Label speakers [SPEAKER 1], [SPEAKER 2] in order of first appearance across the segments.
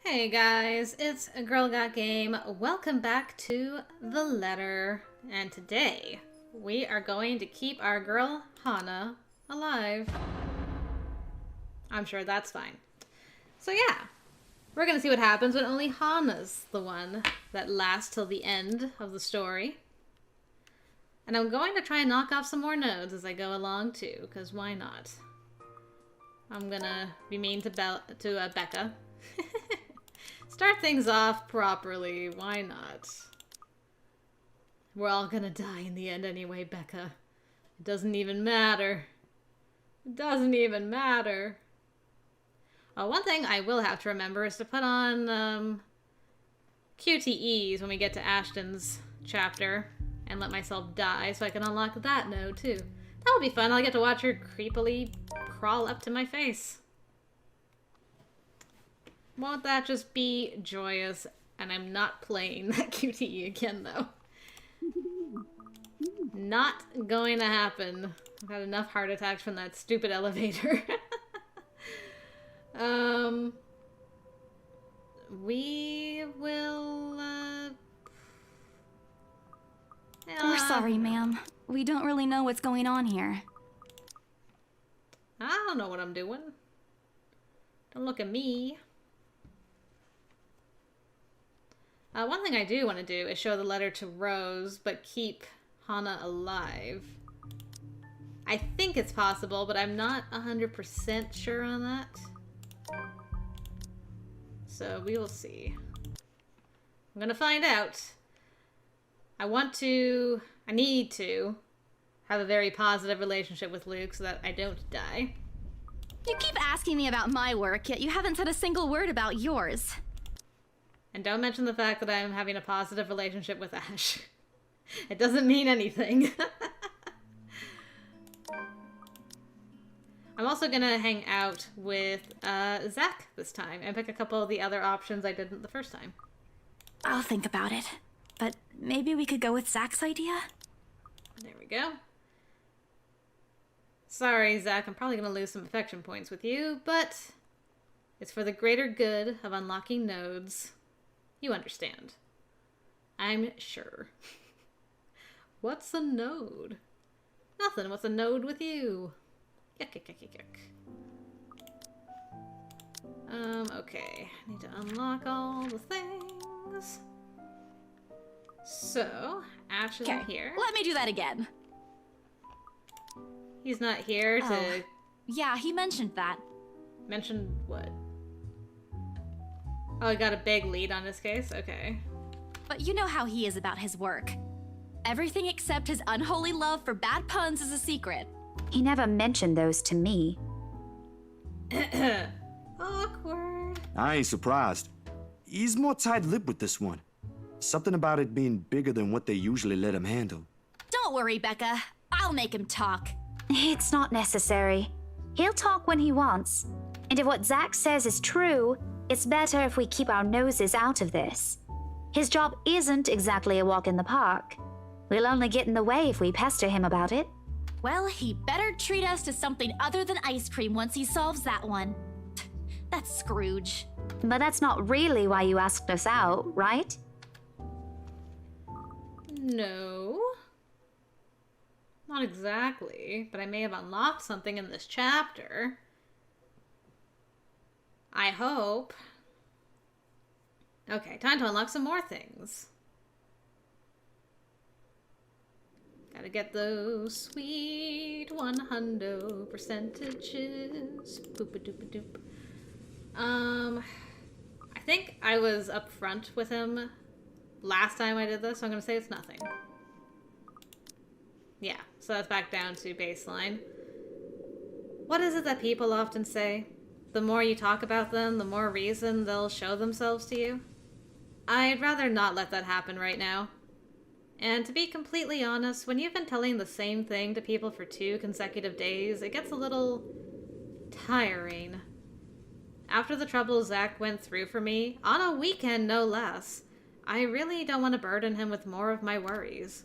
[SPEAKER 1] Hey guys, it's GirlGotGame. Welcome back to The Letter. And today, we are going to keep our girl, Hana, alive. I'm sure that's fine. So yeah, we're gonna see what happens when only Hana's the one that lasts till the end of the story. And I'm going to try and knock off some more nodes as I go along too, because why not? I'm gonna be mean to Becca. Start things off properly, why not? We're all gonna die in the end anyway, Becca. It doesn't even matter. It doesn't even matter. Oh, one thing I will have to remember is to put on QTEs when we get to Ashton's chapter and let myself die so I can unlock that node too. That'll be fun. I'll get to watch her creepily crawl up to my face. Won't that just be joyous? And I'm not playing that QTE again, though. Not going to happen. I've had enough heart attacks from that stupid elevator. We will,
[SPEAKER 2] We're sorry, ma'am. We don't really know what's going on here.
[SPEAKER 1] I don't know what I'm doing. Don't look at me. One thing I do want to do is show the letter to Rose, but keep Hana alive. I think it's possible, but I'm not 100% sure on that. So we will see. I'm gonna find out. I need to have a very positive relationship with Luke so that I don't die.
[SPEAKER 2] You keep asking me about my work, yet you haven't said a single word about yours.
[SPEAKER 1] And don't mention the fact that I'm having a positive relationship with Ash. It doesn't mean anything. I'm also gonna hang out with Zach this time and pick a couple of the other options I didn't the first time.
[SPEAKER 2] I'll think about it. But maybe we could go with Zach's idea?
[SPEAKER 1] There we go. Sorry, Zach, I'm probably gonna lose some affection points with you, but it's for the greater good of unlocking nodes. You understand. I'm sure. What's a node? Nothing. What's a node with you? Yuck, yuck, yuck, yuck. Okay. I need to unlock all the things. So, Ash isn't here.
[SPEAKER 2] Let me do that again.
[SPEAKER 1] He's not here to...
[SPEAKER 2] Yeah, he mentioned that.
[SPEAKER 1] Mention what? Oh, he got a big lead on his case? Okay.
[SPEAKER 2] But you know how he is about his work. Everything except his unholy love for bad puns is a secret.
[SPEAKER 3] He never mentioned those to me.
[SPEAKER 1] Awkward.
[SPEAKER 4] I ain't surprised. He's more tight-lipped with this one. Something about it being bigger than what they usually let him handle.
[SPEAKER 2] Don't worry, Becca. I'll make him talk.
[SPEAKER 3] It's not necessary. He'll talk when he wants. And if what Zach says is true, it's better if we keep our noses out of this. His job isn't exactly a walk in the park. We'll only get in the way if we pester him about it.
[SPEAKER 2] Well, he better treat us to something other than ice cream once he solves that one. That's Scrooge.
[SPEAKER 3] But that's not really why you asked us out, right?
[SPEAKER 1] No. Not exactly, but I may have unlocked something in this chapter. I hope. Okay, time to unlock some more things. Gotta get those sweet 100 percentages. Boop-a-doop-a-doop. I think I was up front with him last time I did this, so I'm gonna say it's nothing. Yeah, so that's back down to baseline. What is it that people often say? The more you talk about them, the more reason they'll show themselves to you. I'd rather not let that happen right now. And to be completely honest, when you've been telling the same thing to people for 2 consecutive days, it gets a little tiring. After the trouble Zach went through for me, on a weekend no less, I really don't want to burden him with more of my worries.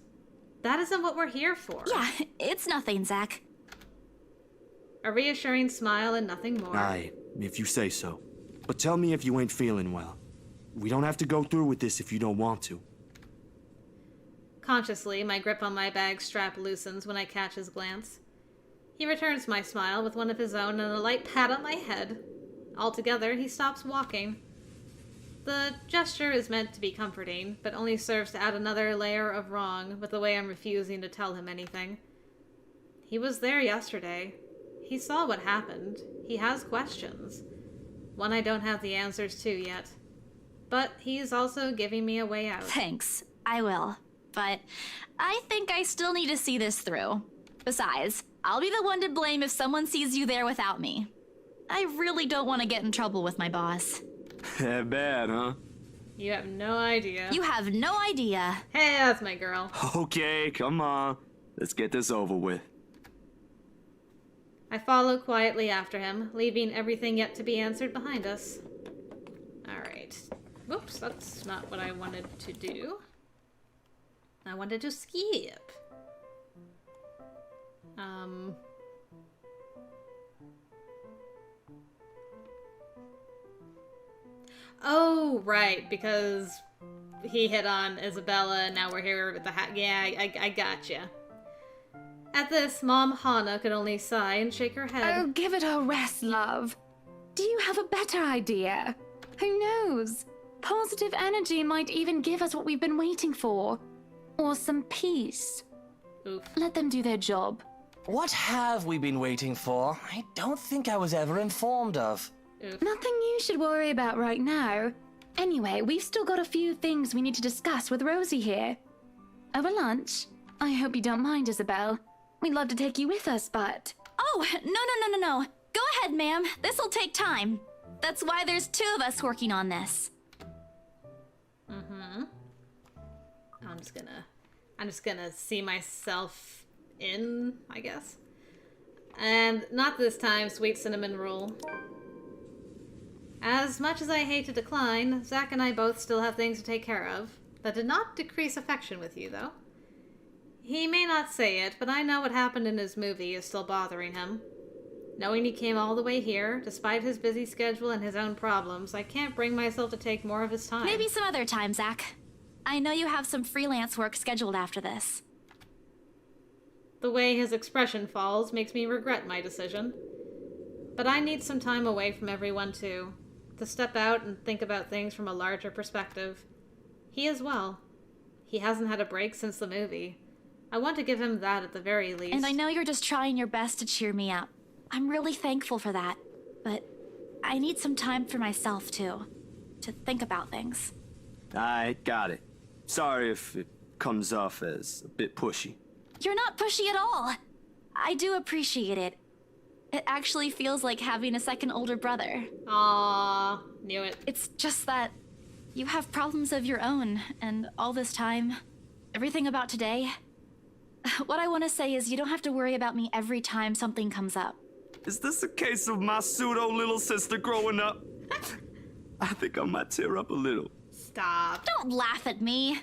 [SPEAKER 1] That isn't what we're here for.
[SPEAKER 2] Yeah, it's nothing, Zach.
[SPEAKER 1] A reassuring smile and nothing more.
[SPEAKER 4] Aye, if you say so. But tell me if you ain't feeling well. We don't have to go through with this if you don't want to.
[SPEAKER 1] Consciously, my grip on my bag strap loosens when I catch his glance. He returns my smile with one of his own and a light pat on my head. Altogether, he stops walking. The gesture is meant to be comforting, but only serves to add another layer of wrong with the way I'm refusing to tell him anything. He was there yesterday. He saw what happened. He has questions. One I don't have the answers to yet. But he's also giving me a way out.
[SPEAKER 2] Thanks, I will. But I think I still need to see this through. Besides, I'll be the one to blame if someone sees you there without me. I really don't want to get in trouble with my boss.
[SPEAKER 4] Bad, huh?
[SPEAKER 1] You have no idea.
[SPEAKER 2] You have no idea.
[SPEAKER 1] Hey, that's my girl.
[SPEAKER 4] Okay, come on. Let's get this over with.
[SPEAKER 1] I follow quietly after him, leaving everything yet to be answered behind us. Alright. Whoops, that's not what I wanted to do. I wanted to skip. Oh, right, because he hit on Isabella and now we're here with the hat. Yeah, I gotcha. At this, Mom Hana could only sigh and shake her head.
[SPEAKER 5] Oh, give it a rest, love. Do you have a better idea? Who knows? Positive energy might even give us what we've been waiting for. Or some peace.
[SPEAKER 1] Oof.
[SPEAKER 5] Let them do their job.
[SPEAKER 6] What have we been waiting for? I don't think I was ever informed of.
[SPEAKER 1] Oof.
[SPEAKER 5] Nothing you should worry about right now. Anyway, we've still got a few things we need to discuss with Rosie here. Over lunch? I hope you don't mind, Isabel. We'd love to take you with us, but...
[SPEAKER 2] Oh, no. Go ahead, ma'am. This'll take time. That's why there's 2 of us working on this.
[SPEAKER 1] I'm just gonna see myself in, I guess. And not this time, sweet cinnamon roll. As much as I hate to decline, Zach and I both still have things to take care of. That did not decrease affection with you, though. He may not say it, but I know what happened in his movie is still bothering him. Knowing he came all the way here, despite his busy schedule and his own problems, I can't bring myself to take more of his time.
[SPEAKER 2] Maybe some other time, Zach. I know you have some freelance work scheduled after this.
[SPEAKER 1] The way his expression falls makes me regret my decision. But I need some time away from everyone, too. To step out and think about things from a larger perspective. He as well. He hasn't had a break since the movie. I want to give him that at the very least.
[SPEAKER 2] And I know you're just trying your best to cheer me up. I'm really thankful for that. But I need some time for myself, too. To think about things.
[SPEAKER 4] I got it. Sorry if it comes off as a bit pushy.
[SPEAKER 2] You're not pushy at all. I do appreciate it. It actually feels like having a second older brother.
[SPEAKER 1] Aww, knew it.
[SPEAKER 2] It's just that you have problems of your own, and all this time, everything about today. What I want to say is you don't have to worry about me every time something comes up.
[SPEAKER 4] Is this a case of my pseudo little sister growing up? I think I might tear up a little.
[SPEAKER 1] Stop.
[SPEAKER 2] Don't laugh at me.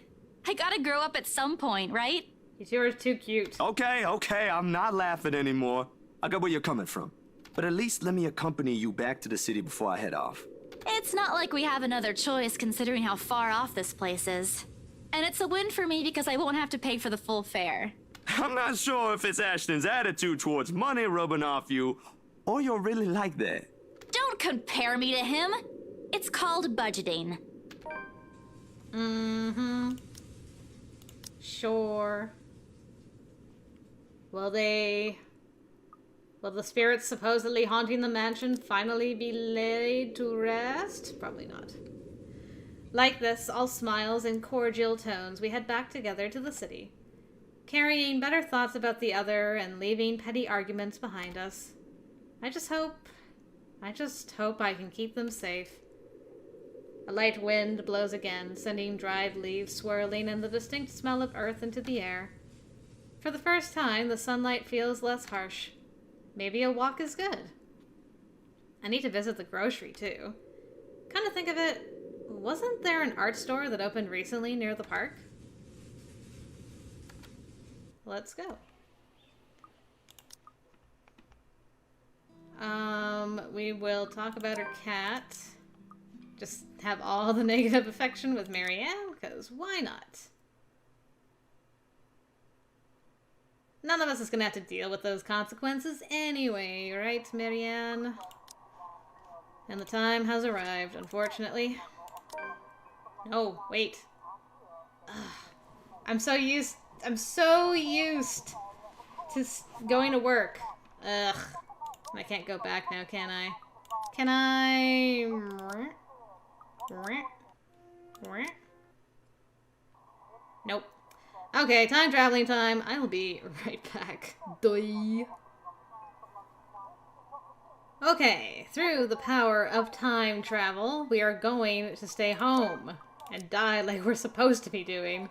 [SPEAKER 2] I gotta grow up at some point, right?
[SPEAKER 1] You're too cute.
[SPEAKER 4] Okay, I'm not laughing anymore. I got where you're coming from. But at least let me accompany you back to the city before I head off.
[SPEAKER 2] It's not like we have another choice considering how far off this place is. And it's a win for me because I won't have to pay for the full fare.
[SPEAKER 4] I'm not sure if it's Ashton's attitude towards money rubbing off you, or you're really like that.
[SPEAKER 2] Don't compare me to him. It's called budgeting.
[SPEAKER 1] Sure. Will the spirits supposedly haunting the mansion finally be laid to rest? Probably not. Like this, all smiles and cordial tones, we head back together to the city, carrying better thoughts about the other and leaving petty arguments behind us. I just hope I can keep them safe. A light wind blows again, sending dried leaves swirling and the distinct smell of earth into the air. For the first time, the sunlight feels less harsh. Maybe a walk is good. I need to visit the grocery, too. Come to think of it, wasn't there an art store that opened recently near the park? Let's go. We will talk about her cat. Just have all the negative affection with Marianne, because why not? None of us is going to have to deal with those consequences anyway, right, Marianne? And the time has arrived, unfortunately. No, wait. Ugh. I'm so used to going to work. Ugh. I can't go back now, can I? Can I? Nope. Okay, time traveling time. I will be right back. Doi. Okay, through the power of time travel, we are going to stay home and die like we're supposed to be doing.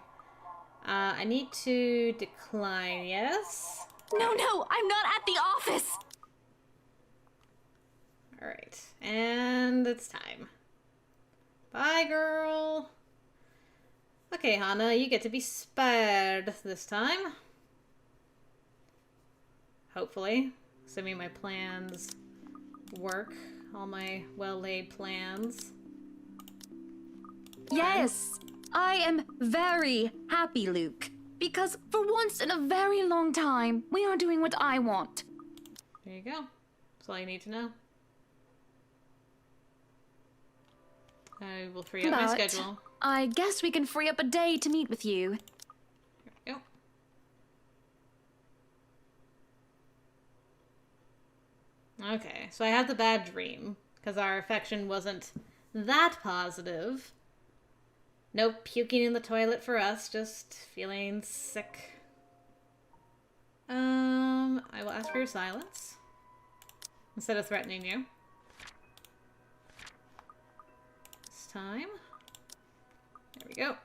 [SPEAKER 1] I need to decline, yes?
[SPEAKER 2] No, I'm not at the office!
[SPEAKER 1] Alright, and it's time. Bye, girl. Okay, Hana, you get to be spared this time. Hopefully. Assuming my plans work. All my well-laid plans.
[SPEAKER 5] Yes, I am very happy, Luke. Because for once in a very long time, we are doing what I want.
[SPEAKER 1] There you go. That's all you need to know. I will free up my schedule.
[SPEAKER 5] I guess we can free up a day to meet with you.
[SPEAKER 1] There we go. Okay, so I had the bad dream, because our affection wasn't that positive. No puking in the toilet for us, just feeling sick. I will ask for your silence, instead of threatening you. This time. There we go.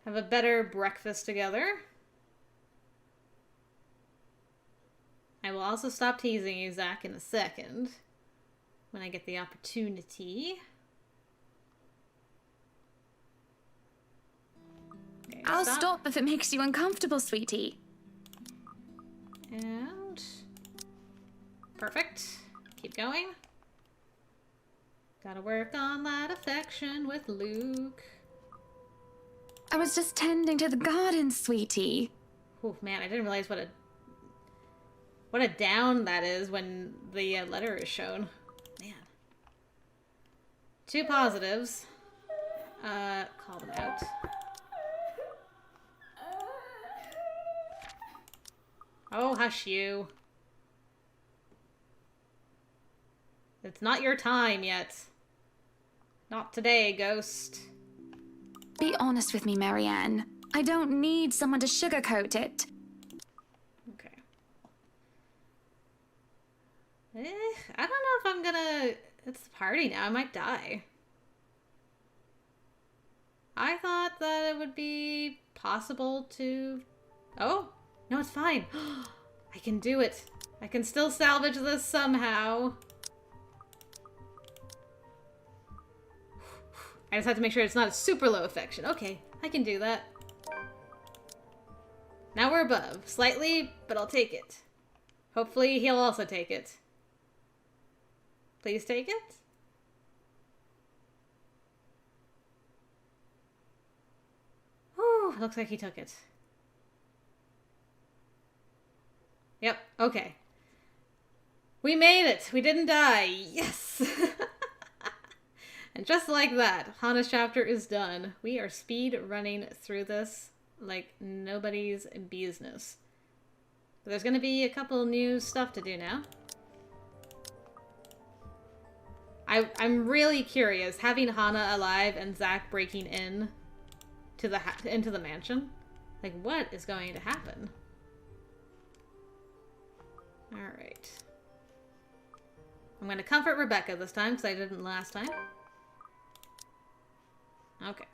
[SPEAKER 1] Have a better breakfast together. I will also stop teasing you, Zach, in a second. When I get the opportunity. Okay,
[SPEAKER 5] I'll stop if it makes you uncomfortable, sweetie.
[SPEAKER 1] And... perfect. Keep going. Gotta work on that affection with Luke.
[SPEAKER 5] I was just tending to the garden, sweetie.
[SPEAKER 1] Oh man, I didn't realize what a down that is when the letter is shown. Man. 2 positives. Call them out. Oh, hush you. It's not your time yet. Not today, Ghost.
[SPEAKER 5] Be honest with me, Marianne. I don't need someone to sugarcoat it.
[SPEAKER 1] Okay. I don't know if I'm gonna... It's the party now. I might die. I thought that it would be possible to... Oh, no, it's fine. I can do it. I can still salvage this somehow. I just have to make sure it's not a super low affection. Okay, I can do that. Now we're above. Slightly, but I'll take it. Hopefully he'll also take it. Please take it. Whew, looks like he took it. Yep, okay. We made it! We didn't die! Yes! And just like that, Hana's chapter is done. We are speed running through this like nobody's business. But there's going to be a couple new stuff to do now. I'm really curious, having Hana alive and Zach breaking in to into the mansion. Like, what is going to happen? Alright. I'm going to comfort Rebecca this time, because I didn't last time. Okay.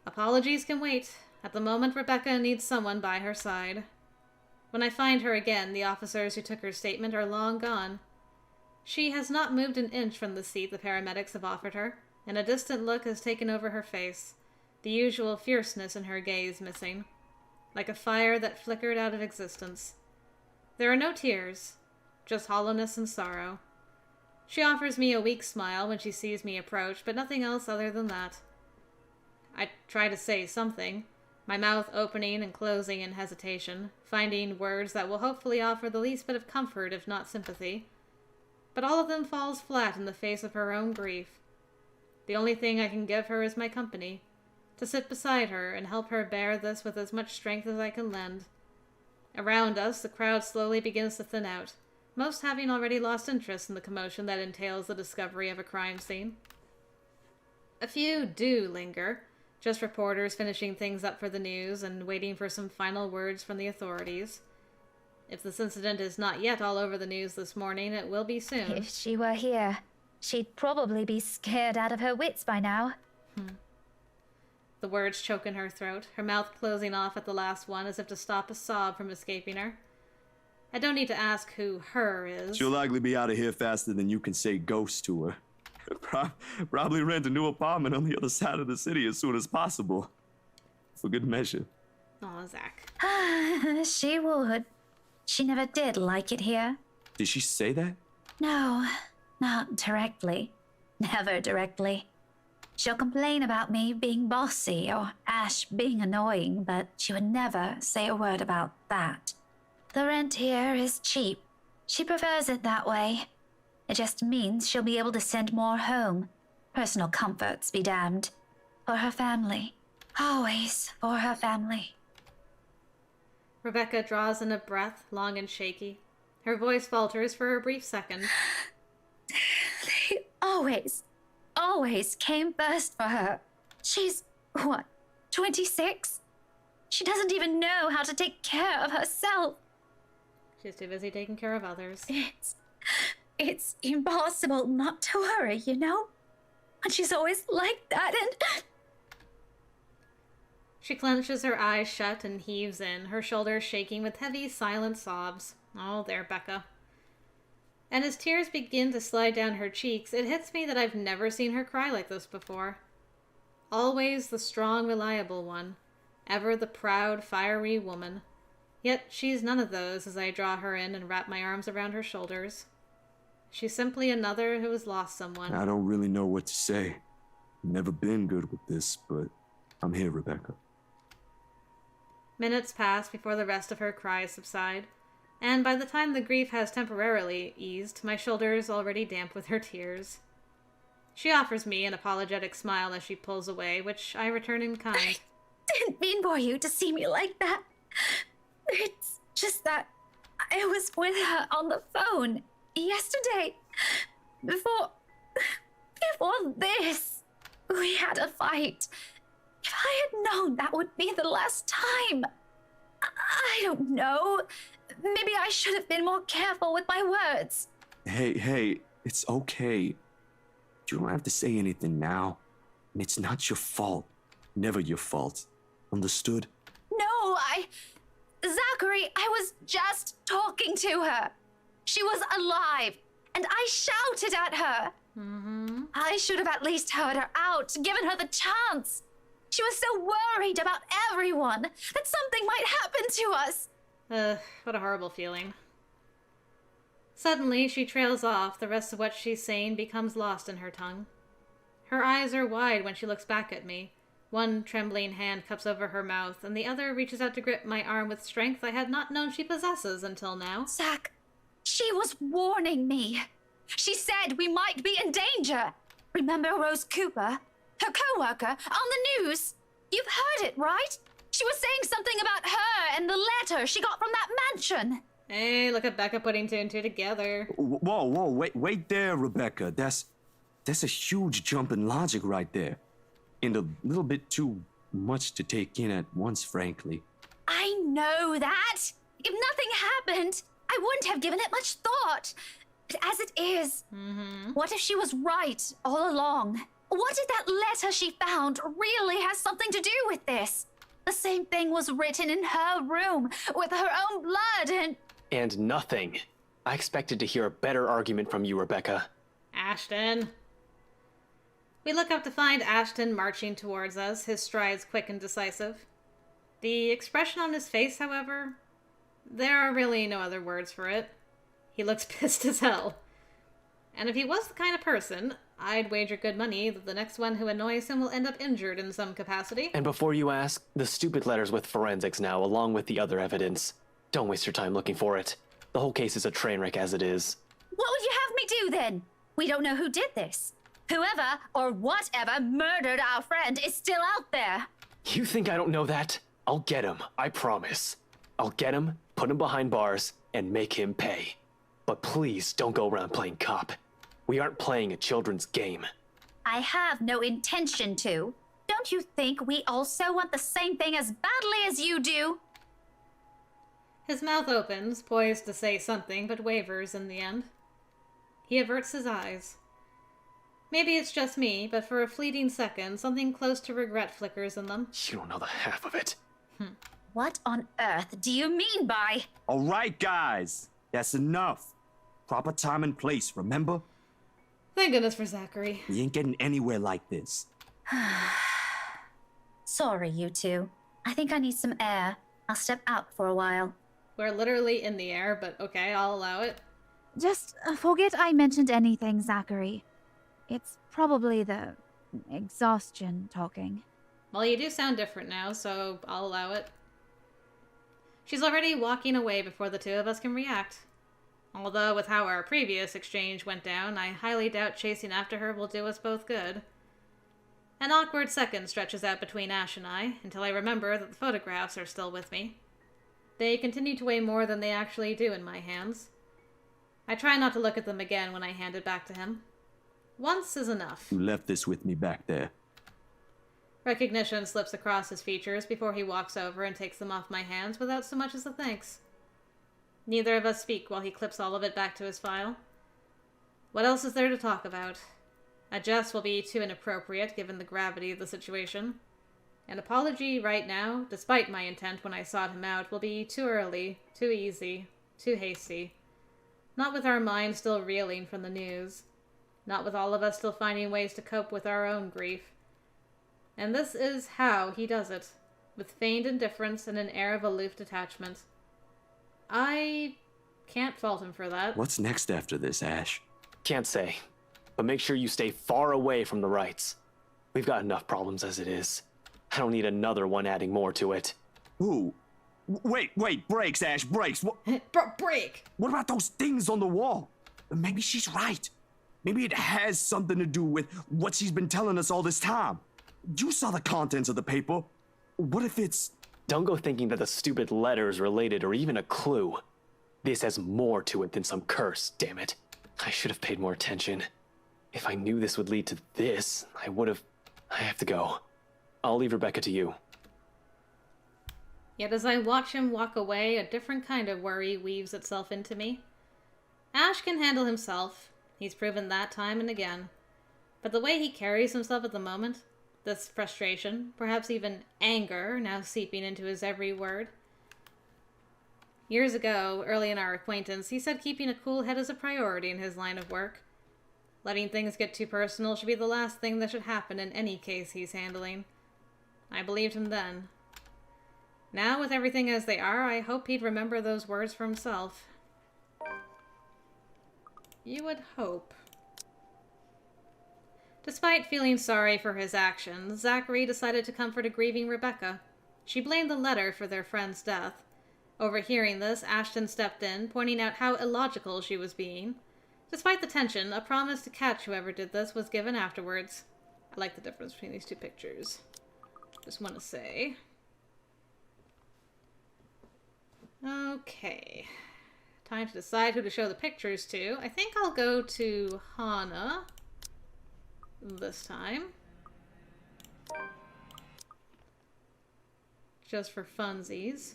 [SPEAKER 1] Apologies can wait. At the moment, Rebecca needs someone by her side. When I find her again, the officers who took her statement are long gone. She has not moved an inch from the seat the paramedics have offered her, and a distant look has taken over her face, the usual fierceness in her gaze missing, like a fire that flickered out of existence. There are no tears, just hollowness and sorrow. She offers me a weak smile when she sees me approach, but nothing else other than that. I try to say something, my mouth opening and closing in hesitation, finding words that will hopefully offer the least bit of comfort if not sympathy. But all of them falls flat in the face of her own grief. The only thing I can give her is my company, to sit beside her and help her bear this with as much strength as I can lend. Around us, the crowd slowly begins to thin out, most having already lost interest in the commotion that entails the discovery of a crime scene. A few do linger, just reporters finishing things up for the news and waiting for some final words from the authorities. If this incident is not yet all over the news this morning, it will be soon.
[SPEAKER 3] If she were here, she'd probably be scared out of her wits by now.
[SPEAKER 1] The words choke in her throat, her mouth closing off at the last one as if to stop a sob from escaping her. I don't need to ask who her is.
[SPEAKER 4] She'll likely be out of here faster than you can say ghost to her. Probably rent a new apartment on the other side of the city as soon as possible. For good measure.
[SPEAKER 1] Aw, Zach.
[SPEAKER 3] She would. She never did like it here.
[SPEAKER 4] Did she say that?
[SPEAKER 3] No, not directly. Never directly. She'll complain about me being bossy or Ash being annoying, but she would never say a word about that. The rent here is cheap. She prefers it that way. It just means she'll be able to send more home. Personal comforts be damned. For her family. Always for her family.
[SPEAKER 1] Rebecca draws in a breath, long and shaky. Her voice falters for a brief second.
[SPEAKER 3] They always came first for her. She's, 26? She doesn't even know how to take care of herself.
[SPEAKER 1] She's too busy taking care of others.
[SPEAKER 3] It's impossible not to worry, you know? And she's always like that, and...
[SPEAKER 1] She clenches her eyes shut and heaves in, her shoulders shaking with heavy, silent sobs. Oh, there, Becca. And as tears begin to slide down her cheeks, it hits me that I've never seen her cry like this before. Always the strong, reliable one. Ever the proud, fiery woman. Yet she's none of those as I draw her in and wrap my arms around her shoulders. She's simply another who has lost someone.
[SPEAKER 4] I don't really know what to say. Never been good with this, but I'm here, Rebecca.
[SPEAKER 1] Minutes pass before the rest of her cries subside, and by the time the grief has temporarily eased, my shoulders already damp with her tears. She offers me an apologetic smile as she pulls away, which I return in kind.
[SPEAKER 3] I didn't mean for you to see me like that. It's just that I was with her on the phone yesterday. Before this, we had a fight. If I had known that would be the last time, I don't know. Maybe I should have been more careful with my words.
[SPEAKER 4] Hey, it's okay. You don't have to say anything now. And it's not your fault. Never your fault. Understood?
[SPEAKER 3] No, Zachary, I was just talking to her. She was alive, and I shouted at her. I should have at least heard her out, given her the chance. She was so worried about everyone that something might happen to us.
[SPEAKER 1] What a horrible feeling. Suddenly, she trails off. The rest of what she's saying becomes lost in her tongue. Her eyes are wide when she looks back at me. One trembling hand cups over her mouth, and the other reaches out to grip my arm with strength I had not known she possesses until now.
[SPEAKER 3] Zach, she was warning me. She said we might be in danger. Remember Rose Cooper? Her co-worker on the news. You've heard it, right? She was saying something about her and the letter she got from that mansion.
[SPEAKER 1] Hey, look at Becca putting two and two together.
[SPEAKER 4] Whoa, wait there, Rebecca. That's a huge jump in logic right there. And a little bit too much to take in at once, frankly.
[SPEAKER 3] I know that. If nothing happened, I wouldn't have given it much thought. But as it is, what if she was right all along? What if that letter she found really has something to do with this? The same thing was written in her room with her own blood
[SPEAKER 7] And nothing. I expected to hear a better argument from you, Rebecca.
[SPEAKER 1] Ashton. We look up to find Ashton marching towards us, his strides quick and decisive. The expression on his face, however, there are really no other words for it. He looks pissed as hell. And if he was the kind of person, I'd wager good money that the next one who annoys him will end up injured in some capacity.
[SPEAKER 7] And before you ask, the stupid letter's with forensics now, along with the other evidence. Don't waste your time looking for it. The whole case is a train wreck as it is.
[SPEAKER 3] What would you have me do then? We don't know who did this. Whoever or whatever murdered our friend is still out there.
[SPEAKER 7] You think I don't know that? I'll get him, I promise. I'll get him, put him behind bars, and make him pay. But please don't go around playing cop. We aren't playing a children's game.
[SPEAKER 3] I have no intention to. Don't you think we also want the same thing as badly as you do?
[SPEAKER 1] His mouth opens, poised to say something, but wavers in the end. He averts his eyes. Maybe it's just me, but for a fleeting second, something close to regret flickers in them.
[SPEAKER 7] You don't know the half of it.
[SPEAKER 3] What on earth do you mean by...
[SPEAKER 4] All right, guys. That's enough. Proper time and place, remember?
[SPEAKER 1] Thank goodness for Zachary.
[SPEAKER 4] We ain't getting anywhere like this.
[SPEAKER 3] Sorry, you two. I think I need some air. I'll step out for a while.
[SPEAKER 1] We're literally in the air, but okay, I'll allow it.
[SPEAKER 8] Just forget I mentioned anything, Zachary. It's probably the exhaustion talking.
[SPEAKER 1] Well, you do sound different now, so I'll allow it. She's already walking away before the two of us can react. Although, with how our previous exchange went down, I highly doubt chasing after her will do us both good. An awkward second stretches out between Ash and I, until I remember that the photographs are still with me. They continue to weigh more than they actually do in my hands. I try not to look at them again when I hand it back to him. Once is enough.
[SPEAKER 4] You left this with me back there.
[SPEAKER 1] Recognition slips across his features before he walks over and takes them off my hands without so much as a thanks. Neither of us speak while he clips all of it back to his file. What else is there to talk about? A jest will be too inappropriate given the gravity of the situation. An apology right now, despite my intent when I sought him out, will be too early, too easy, too hasty. Not with our minds still reeling from the news. Not with all of us still finding ways to cope with our own grief. And this is how he does it, with feigned indifference and an air of aloof detachment. I can't fault him for that.
[SPEAKER 4] What's next after this, Ash?
[SPEAKER 7] Can't say. But make sure you stay far away from the rights. We've got enough problems as it is. I don't need another one adding more to it.
[SPEAKER 4] Ooh. Wait, brakes, Ash, brakes.
[SPEAKER 1] Break!
[SPEAKER 4] What about those things on the wall? Maybe she's right. Maybe it has something to do with what she's been telling us all this time. You saw the contents of the paper. What if it's...
[SPEAKER 7] Don't go thinking that the stupid letter is related or even a clue. This has more to it than some curse, damn it. I should have paid more attention. If I knew this would lead to this, I would have... I have to go. I'll leave Rebecca to you.
[SPEAKER 1] Yet as I watch him walk away, a different kind of worry weaves itself into me. Ash can handle himself. He's proven that time and again. But the way he carries himself at the moment, this frustration, perhaps even anger, now seeping into his every word. Years ago, early in our acquaintance, he said keeping a cool head is a priority in his line of work. Letting things get too personal should be the last thing that should happen in any case he's handling. I believed him then. Now, with everything as they are, I hope he'd remember those words for himself. You would hope. Despite feeling sorry for his actions, Zachary decided to comfort a grieving Rebecca. She blamed the letter for their friend's death. Overhearing this, Ashton stepped in, pointing out how illogical she was being. Despite the tension, a promise to catch whoever did this was given afterwards. I like the difference between these two pictures. Just want to say. Okay. Time to decide who to show the pictures to. I think I'll go to Hana this time. Just for funsies.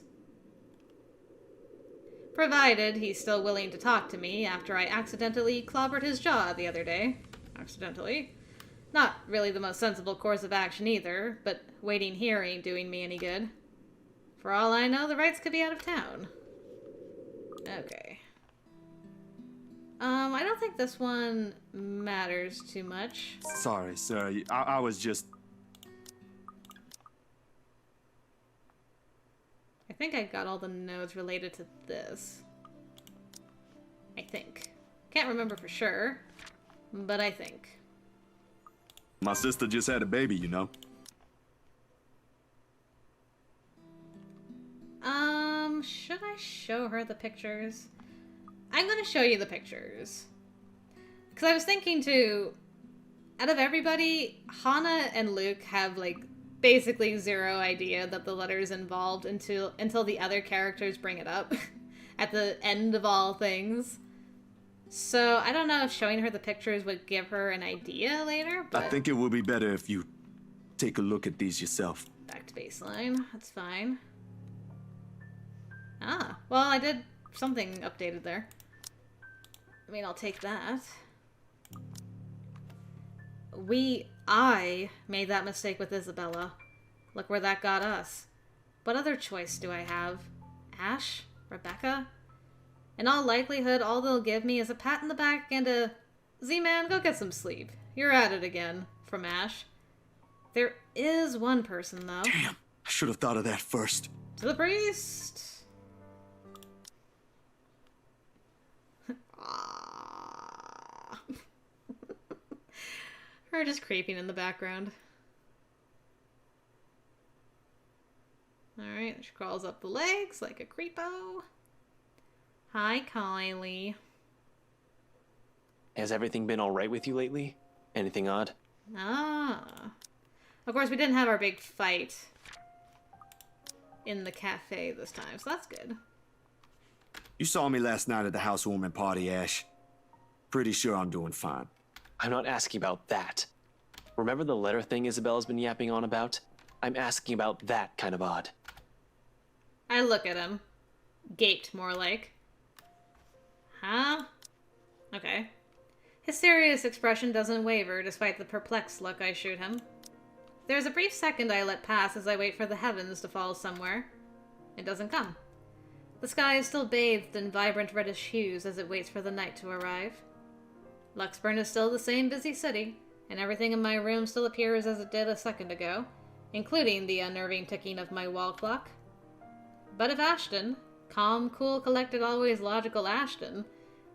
[SPEAKER 1] Provided he's still willing to talk to me after I accidentally clobbered his jaw the other day. Accidentally. Not really the most sensible course of action either, but waiting here ain't doing me any good. For all I know, the rights could be out of town. Okay. I don't think this one matters too much.
[SPEAKER 4] Sorry, sir. I was just...
[SPEAKER 1] I think I got all the nodes related to this. I think. Can't remember for sure. but I think.
[SPEAKER 4] My sister just had a baby, you know.
[SPEAKER 1] Should I show her the pictures? I'm gonna show you the pictures. Because I was thinking too, out of everybody, Hannah and Luke have, like, basically zero idea that the letter's involved until the other characters bring it up at the end of all things. So I don't know if showing her the pictures would give her an idea later, but...
[SPEAKER 4] I think it would be better if you take a look at these yourself.
[SPEAKER 1] Back to baseline. That's fine. Ah, well, I did something updated there. I mean, I'll take that. I made that mistake with Isabella. Look where that got us. What other choice do I have? Ash? Rebecca? In all likelihood, all they'll give me is a pat in the back and a, Z-Man, go get some sleep. You're at it again, from Ash. There is one person, though.
[SPEAKER 4] Damn, I should have thought of that first.
[SPEAKER 1] To the priest! Her just creeping in the background. Alright, she crawls up the legs like a creepo. Hi, Kylie.
[SPEAKER 7] Has everything been alright with you lately? Anything odd?
[SPEAKER 1] Ah. Of course, we didn't have our big fight in the cafe this time, so that's good.
[SPEAKER 4] You saw me last night at the housewarming party, Ash. Pretty sure I'm doing fine.
[SPEAKER 7] I'm not asking about that. Remember the letter thing Isabella's been yapping on about? I'm asking about that kind of odd.
[SPEAKER 1] I look at him. Gaped, more like. Huh? Okay. His serious expression doesn't waver despite the perplexed look I shoot him. There's a brief second I let pass as I wait for the heavens to fall somewhere. It doesn't come. The sky is still bathed in vibrant reddish hues as it waits for the night to arrive. Luxburn is still the same busy city, and everything in my room still appears as it did a second ago, including the unnerving ticking of my wall clock. But if Ashton, calm, cool, collected, always logical Ashton,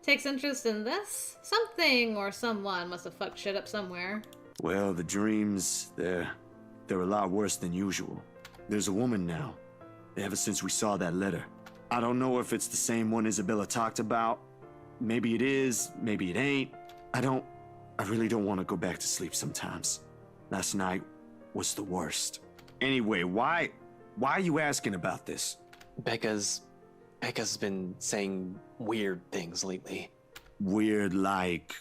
[SPEAKER 1] takes interest in this, something or someone must have fucked shit up somewhere.
[SPEAKER 4] Well, the dreams, they're a lot worse than usual. There's a woman now, ever since we saw that letter. I don't know if it's the same one Isabella talked about. Maybe it is, maybe it ain't. I really don't want to go back to sleep sometimes. Last night was the worst. Anyway, why are you asking about this?
[SPEAKER 7] Becca's been saying weird things lately.
[SPEAKER 4] Weird like...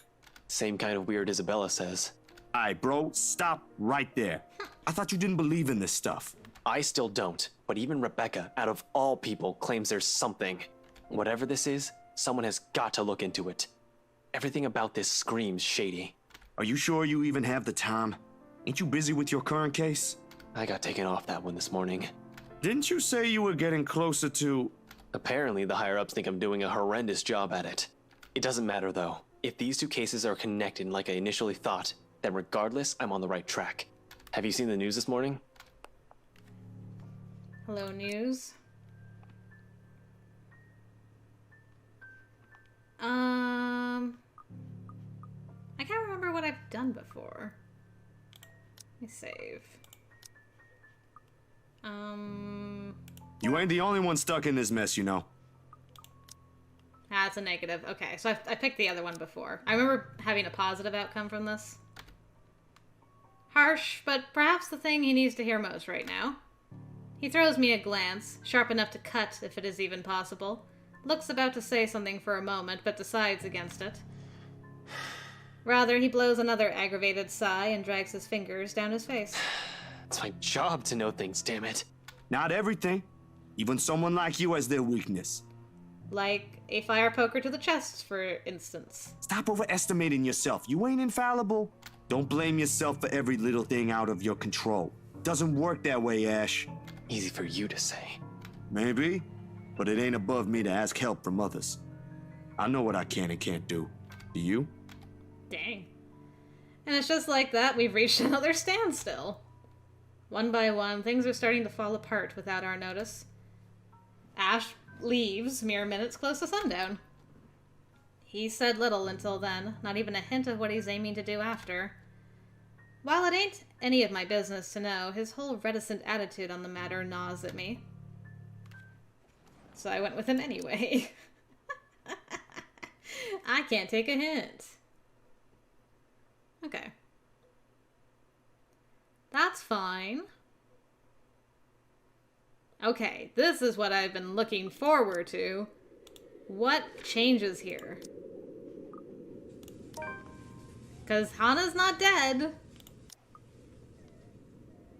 [SPEAKER 7] Same kind of weird Isabella says.
[SPEAKER 4] Alright, bro, stop right there. I thought you didn't believe in this stuff.
[SPEAKER 7] I still don't, but even Rebecca, out of all people, claims there's something. Whatever this is, someone has got to look into it. Everything about this screams shady.
[SPEAKER 4] Are you sure you even have the time? Ain't you busy with your current case?
[SPEAKER 7] I got taken off that one this morning.
[SPEAKER 4] Didn't you say you were getting closer to...
[SPEAKER 7] Apparently, the higher-ups think I'm doing a horrendous job at it. It doesn't matter, though. If these two cases are connected like I initially thought, then regardless, I'm on the right track. Have you seen the news this morning?
[SPEAKER 1] Hello, news. I can't remember what I've done before. Let me save.
[SPEAKER 4] You ain't the only one stuck in this mess, you know.
[SPEAKER 1] Ah, it's a negative. Okay, so I picked the other one before. I remember having a positive outcome from this. Harsh, but perhaps the thing he needs to hear most right now. He throws me a glance, sharp enough to cut if it is even possible. Looks about to say something for a moment, but decides against it. Rather, he blows another aggravated sigh and drags his fingers down his face.
[SPEAKER 7] It's my job to know things, damn it.
[SPEAKER 4] Not everything. Even someone like you has their weakness.
[SPEAKER 1] Like a fire poker to the chest, for instance.
[SPEAKER 4] Stop overestimating yourself. You ain't infallible. Don't blame yourself for every little thing out of your control. Doesn't work that way, Ash.
[SPEAKER 7] Easy for you to say.
[SPEAKER 4] Maybe, but it ain't above me to ask help from others. I know what I can and can't do. Do you?
[SPEAKER 1] Dang. And it's just like that, we've reached another standstill. One by one, things are starting to fall apart without our notice. Ash leaves mere minutes close to sundown. He said little until then, not even a hint of what he's aiming to do after. While it ain't any of my business to know, his whole reticent attitude on the matter gnaws at me. So I went with him anyway. I can't take a hint. Okay. That's fine. Okay, this is what I've been looking forward to. What changes here? Because Hana's not dead.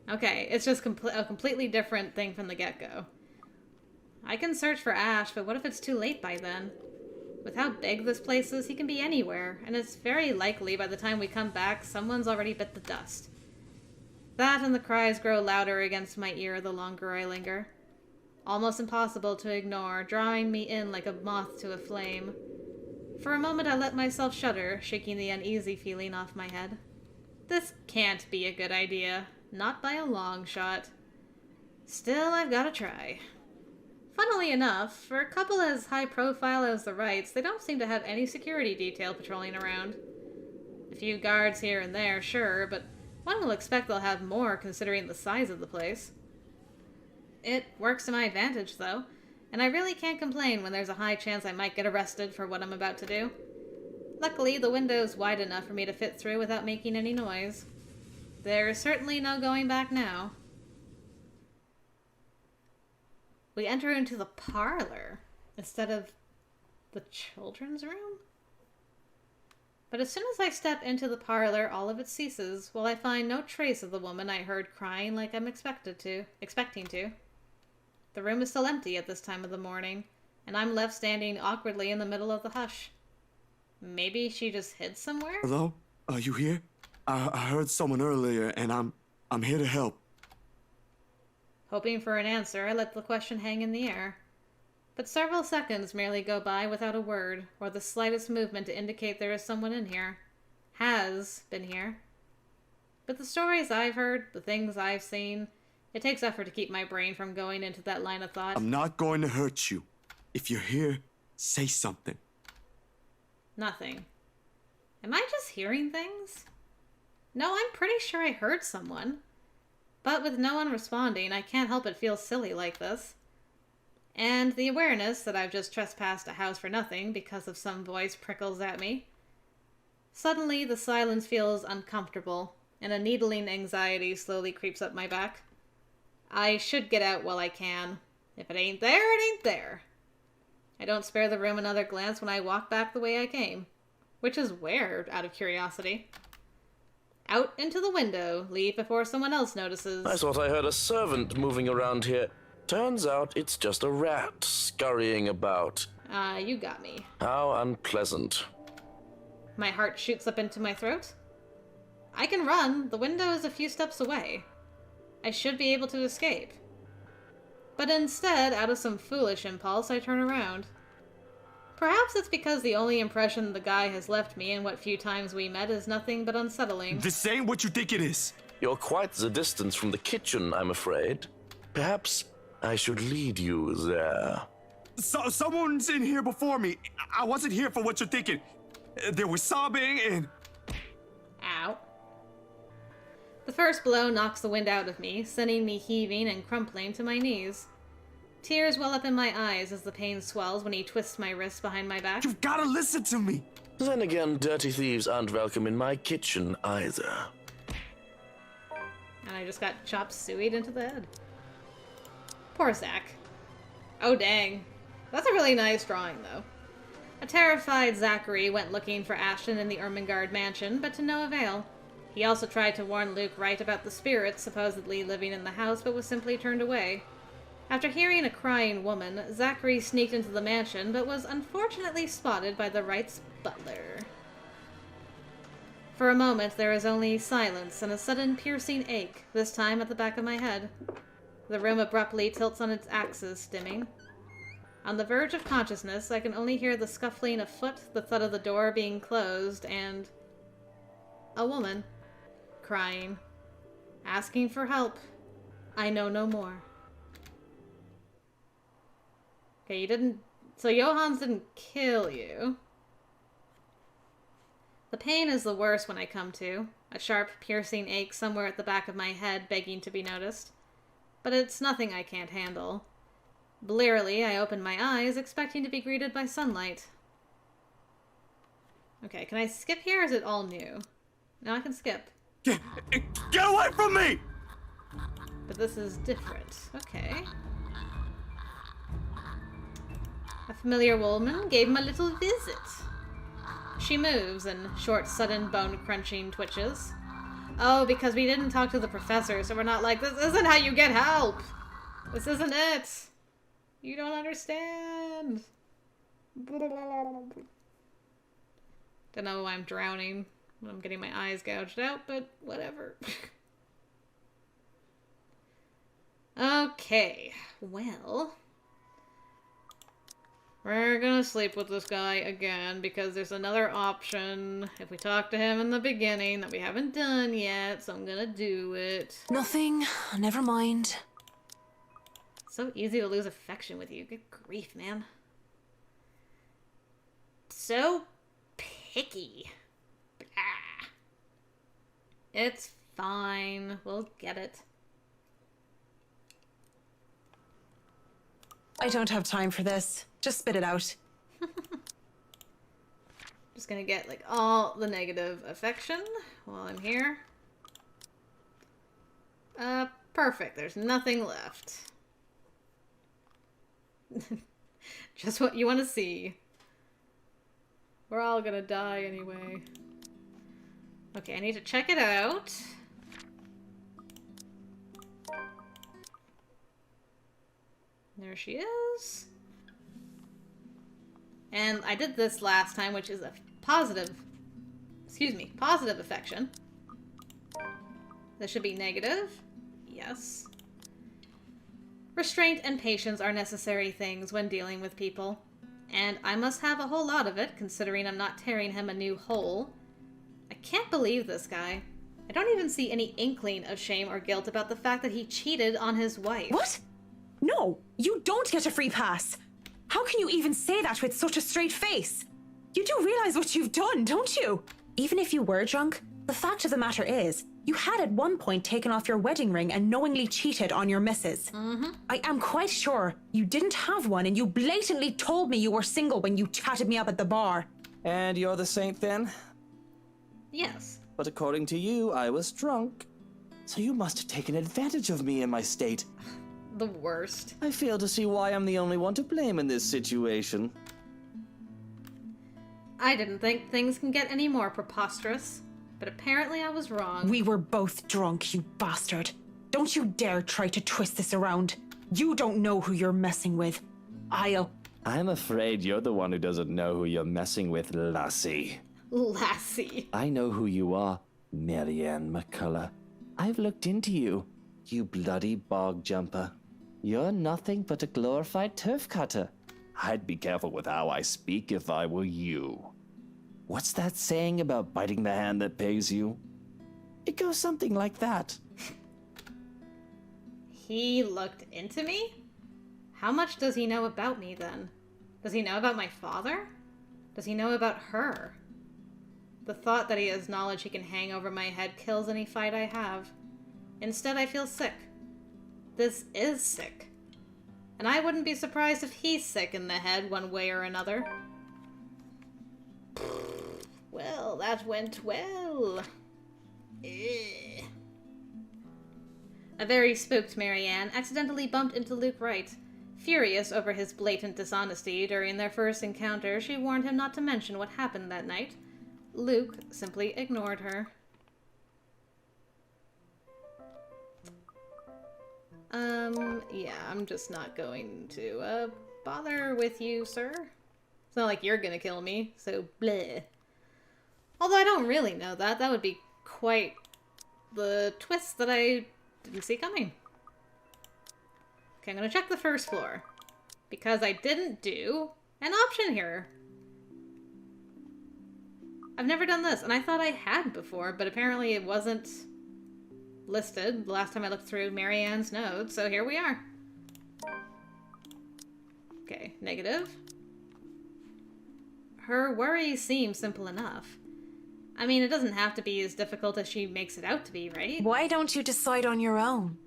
[SPEAKER 1] Okay, it's just a completely different thing from the get-go. I can search for Ash, but what if it's too late by then? With how big this place is, he can be anywhere, and it's very likely by the time we come back, someone's already bit the dust. That and the cries grow louder against my ear the longer I linger. Almost impossible to ignore, drawing me in like a moth to a flame. For a moment I let myself shudder, shaking the uneasy feeling off my head. This can't be a good idea. Not by a long shot. Still, I've gotta try. Funnily enough, for a couple as high profile as the Wrights, they don't seem to have any security detail patrolling around. A few guards here and there, sure, but one will expect they'll have more considering the size of the place. It works to my advantage, though, and I really can't complain when there's a high chance I might get arrested for what I'm about to do. Luckily, the window's wide enough for me to fit through without making any noise. There's certainly no going back now. We enter into the parlor instead of the children's room? But as soon as I step into the parlor, all of it ceases, while I find no trace of the woman I heard crying like I'm expecting to. The room is still empty at this time of the morning, and I'm left standing awkwardly in the middle of the hush. Maybe she just hid somewhere?
[SPEAKER 4] Hello? Are you here? I heard someone earlier, and I'm here to help.
[SPEAKER 1] Hoping for an answer, I let the question hang in the air. But several seconds merely go by without a word, or the slightest movement to indicate there is someone in here. Has been here. But the stories I've heard, the things I've seen, it takes effort to keep my brain from going into that line of thought.
[SPEAKER 4] I'm not going to hurt you. If you're here, say something.
[SPEAKER 1] Nothing. Am I just hearing things? No, I'm pretty sure I heard someone. But with no one responding, I can't help but feel silly like this. And the awareness that I've just trespassed a house for nothing because of some voice prickles at me. Suddenly, the silence feels uncomfortable, and a needling anxiety slowly creeps up my back. I should get out while I can. If it ain't there, it ain't there. I don't spare the room another glance when I walk back the way I came. Which is where, out of curiosity? Out into the window, leave before someone else notices.
[SPEAKER 9] I thought I heard a servant moving around here. Turns out it's just a rat scurrying about.
[SPEAKER 1] You got me.
[SPEAKER 9] How unpleasant.
[SPEAKER 1] My heart shoots up into my throat. I can run. The window is a few steps away. I should be able to escape. But instead, out of some foolish impulse, I turn around. Perhaps it's because the only impression the guy has left me in what few times we met is nothing but unsettling.
[SPEAKER 4] This ain't what you think it is.
[SPEAKER 9] You're quite the distance from the kitchen, I'm afraid. Perhaps I should lead you there.
[SPEAKER 4] Someone's in here before me. I wasn't here for what you're thinking. There was sobbing and...
[SPEAKER 1] Ow. The first blow knocks the wind out of me, sending me heaving and crumpling to my knees. Tears well up in my eyes as the pain swells when he twists my wrist behind my back.
[SPEAKER 4] You've got to listen to me.
[SPEAKER 9] Then again, dirty thieves aren't welcome in my kitchen either.
[SPEAKER 1] And I just got chopped sueyed into the head. Poor Zach. Oh dang. That's a really nice drawing, though. A terrified Zachary went looking for Ashton in the Ermengarde mansion, but to no avail. He also tried to warn Luke Wright about the spirits supposedly living in the house, but was simply turned away. After hearing a crying woman, Zachary sneaked into the mansion, but was unfortunately spotted by the Wright's butler. For a moment, there is only silence and a sudden piercing ache, this time at the back of my head. The room abruptly tilts on its axis, dimming. On the verge of consciousness, I can only hear the scuffling of foot, the thud of the door being closed, and... a woman. Crying. Asking for help. I know no more. Okay, you didn't... So Johans didn't kill you. The pain is the worst when I come to. A sharp, piercing ache somewhere at the back of my head begging to be noticed. But it's nothing I can't handle. Blearily, I open my eyes, expecting to be greeted by sunlight. Okay, can I skip here, or is it all new? No, I can skip.
[SPEAKER 4] Get away from me!
[SPEAKER 1] But this is different. Okay. A familiar woman gave him a little visit. She moves in short, sudden, bone-crunching twitches. Oh, because we didn't talk to the professor, so we're not like, this isn't how you get help! This isn't it! You don't understand! Don't know why I'm drowning when I'm getting my eyes gouged out, but whatever. Okay, well... We're gonna sleep with this guy again, because there's another option if we talk to him in the beginning that we haven't done yet, so I'm gonna do it.
[SPEAKER 10] Nothing. Never mind.
[SPEAKER 1] So easy to lose affection with you. Good grief, man. So picky. Ah. It's fine. We'll get it.
[SPEAKER 10] I don't have time for this. Just spit it out.
[SPEAKER 1] Just gonna get, like, all the negative affection while I'm here. Perfect. There's nothing left. Just what you want to see. We're all gonna die anyway. Okay, I need to check it out. There she is. And I did this last time, which is a positive affection. This should be negative. Yes. Restraint and patience are necessary things when dealing with people. And I must have a whole lot of it, considering I'm not tearing him a new hole. I can't believe this guy. I don't even see any inkling of shame or guilt about the fact that he cheated on his wife.
[SPEAKER 10] What? No, you don't get a free pass. How can you even say that with such a straight face? You do realize what you've done, don't you? Even if you were drunk, the fact of the matter is, you had at one point taken off your wedding ring and knowingly cheated on your missus. I am quite sure you didn't have one and you blatantly told me you were single when you chatted me up at the bar.
[SPEAKER 6] And you're the saint then?
[SPEAKER 1] Yes.
[SPEAKER 6] But according to you, I was drunk. So you must have taken advantage of me in my state.
[SPEAKER 1] The worst.
[SPEAKER 6] I fail to see why I'm the only one to blame in this situation.
[SPEAKER 1] I didn't think things can get any more preposterous, but apparently I was wrong.
[SPEAKER 10] We were both drunk, you bastard. Don't you dare try to twist this around. You don't know who you're messing with.
[SPEAKER 6] I'm afraid you're the one who doesn't know who you're messing with, lassie.
[SPEAKER 1] Lassie.
[SPEAKER 6] I know who you are, Marianne McCullough. I've looked into you, you bloody bog jumper. You're nothing but a glorified turf cutter. I'd be careful with how I speak if I were you. What's that saying about biting the hand that pays you? It goes something like that.
[SPEAKER 1] He looked into me? How much does he know about me then? Does he know about my father? Does he know about her? The thought that he has knowledge he can hang over my head kills any fight I have. Instead, I feel sick. This is sick. And I wouldn't be surprised if he's sick in the head one way or another. Well, that went well. Ugh. A very spooked Marianne accidentally bumped into Luke Wright. Furious over his blatant dishonesty during their first encounter, she warned him not to mention what happened that night. Luke simply ignored her. Yeah, I'm just not going to, bother with you, sir. It's not like you're gonna kill me, so bleh. Although I don't really know that. That would be quite the twist that I didn't see coming. Okay, I'm gonna check the first floor. Because I didn't do an option here. I've never done this, and I thought I had before, but apparently it wasn't listed the last time I looked through Marianne's notes, so here we are. Okay, negative. Her worries seem simple enough. I mean, it doesn't have to be as difficult as she makes it out to be, right?
[SPEAKER 10] Why don't you decide on your own?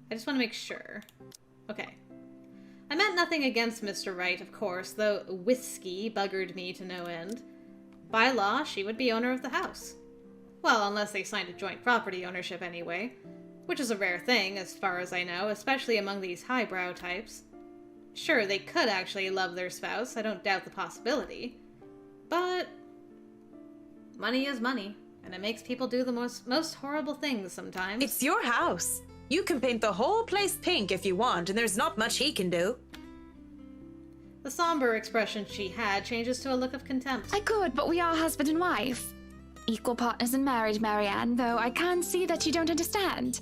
[SPEAKER 1] I just want to make sure. Okay. I meant nothing against Mr. Wright, of course, though whiskey buggered me to no end. By law, she would be owner of the house. Well, unless they signed a joint property ownership anyway, which is a rare thing, as far as I know, especially among these highbrow types. Sure, they could actually love their spouse, I don't doubt the possibility. But money is money, and it makes people do the most horrible things sometimes.
[SPEAKER 10] It's your house. You can paint the whole place pink if you want, and there's not much he can do.
[SPEAKER 1] The somber expression she had changes to a look of contempt.
[SPEAKER 5] I could, but we are husband and wife. Equal partners in marriage, Marianne, though I can see that you don't understand.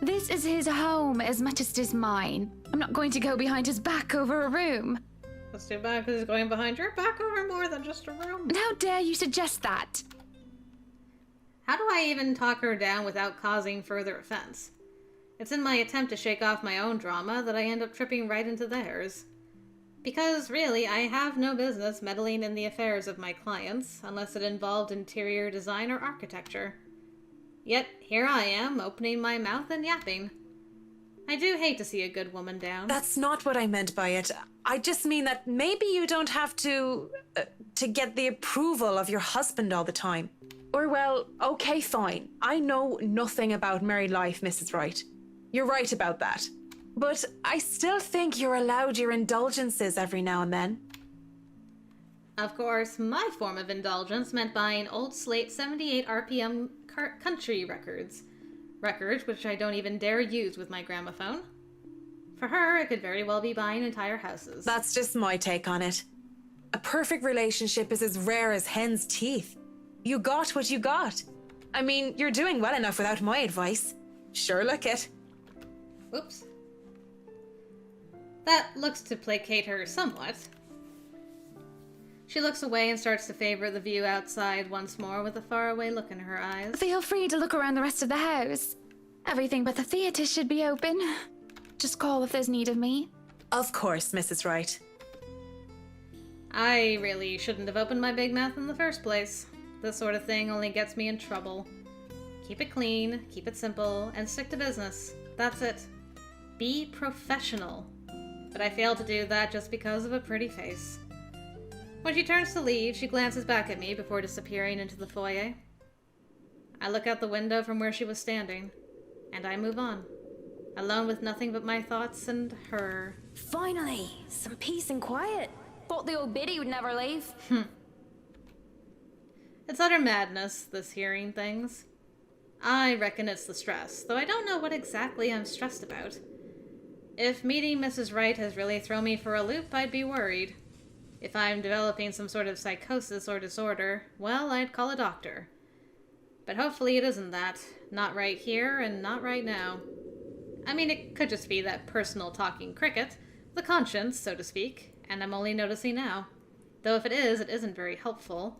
[SPEAKER 5] This is his home as much as it is mine. I'm not going to go behind his back over a room.
[SPEAKER 1] That's too bad, because he's going behind your back over more than just a room.
[SPEAKER 5] And how dare you suggest that?
[SPEAKER 1] How do I even talk her down without causing further offense? It's in my attempt to shake off my own drama that I end up tripping right into theirs. Because, really, I have no business meddling in the affairs of my clients, unless it involved interior design or architecture. Yet, here I am, opening my mouth and yapping. I do hate to see a good woman down.
[SPEAKER 10] That's not what I meant by it. I just mean that maybe you don't have to get the approval of your husband all the time. Or, well, okay, fine. I know nothing about married life, Mrs. Wright. You're right about that. But I still think you're allowed your indulgences every now and then.
[SPEAKER 1] Of course, my form of indulgence meant buying old slate 78 RPM country records which I don't even dare use with my gramophone. For her, it could very well be buying entire houses.
[SPEAKER 10] That's just my take on it. A perfect relationship is as rare as hen's teeth. You got what you got. I mean, you're doing well enough without my advice. Sure, look it.
[SPEAKER 1] Whoops. That looks to placate her somewhat. She looks away and starts to favor the view outside once more with a faraway look in her eyes.
[SPEAKER 5] Feel free to look around the rest of the house. Everything but the theater should be open. Just call if there's need of me.
[SPEAKER 10] Of course, Mrs. Wright.
[SPEAKER 1] I really shouldn't have opened my big mouth in the first place. This sort of thing only gets me in trouble. Keep it clean, keep it simple, and stick to business. That's it. Be professional. But I fail to do that just because of a pretty face. When she turns to leave, she glances back at me before disappearing into the foyer. I look out the window from where she was standing, and I move on, alone with nothing but my thoughts and her.
[SPEAKER 11] Finally, some peace and quiet. Thought the old biddy would never leave.
[SPEAKER 1] It's utter madness, this hearing things. I reckon it's the stress, though I don't know what exactly I'm stressed about. If meeting Mrs. Wright has really thrown me for a loop, I'd be worried. If I'm developing some sort of psychosis or disorder, well, I'd call a doctor. But hopefully it isn't that. Not right here and not right now. I mean, it could just be that personal talking cricket, the conscience, so to speak, and I'm only noticing now. Though if it isn't very helpful.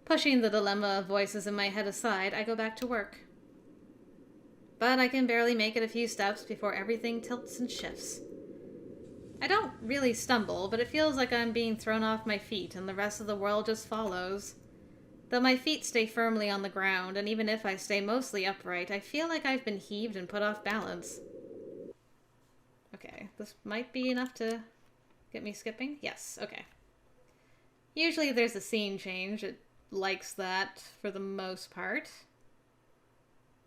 [SPEAKER 1] Pushing the dilemma of voices in my head aside, I go back to work. But I can barely make it a few steps before everything tilts and shifts. I don't really stumble, but it feels like I'm being thrown off my feet and the rest of the world just follows. Though my feet stay firmly on the ground, and even if I stay mostly upright, I feel like I've been heaved and put off balance. Okay, this might be enough to get me skipping? Yes, okay. Usually there's a scene change. It likes that for the most part.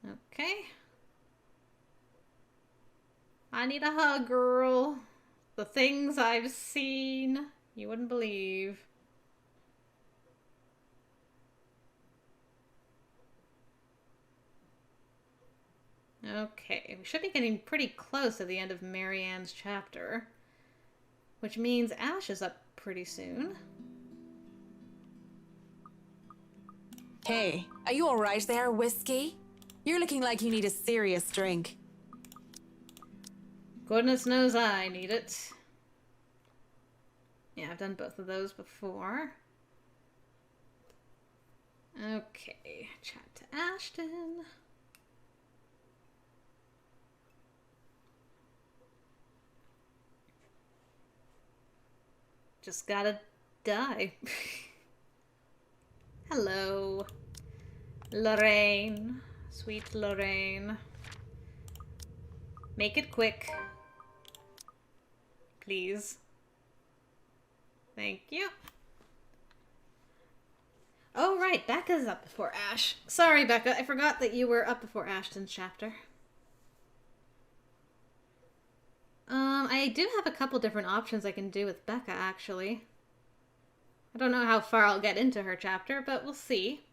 [SPEAKER 1] Okay. I need a hug, girl. The things I've seen, you wouldn't believe. Okay, we should be getting pretty close to the end of Marianne's chapter, which means Ash is up pretty soon.
[SPEAKER 10] Hey, are you alright there, Whiskey? You're looking like you need a serious drink.
[SPEAKER 1] Goodness knows I need it. Yeah, I've done both of those before. Okay, chat to Ashton. Just gotta die. Hello. Lorraine. Sweet Lorraine. Make it quick. Please. Thank you. Oh, right. Becca's up before Ash. Sorry, Becca. I forgot that you were up before Ashton's chapter. I do have a couple different options I can do with Becca, actually. I don't know how far I'll get into her chapter, but we'll see.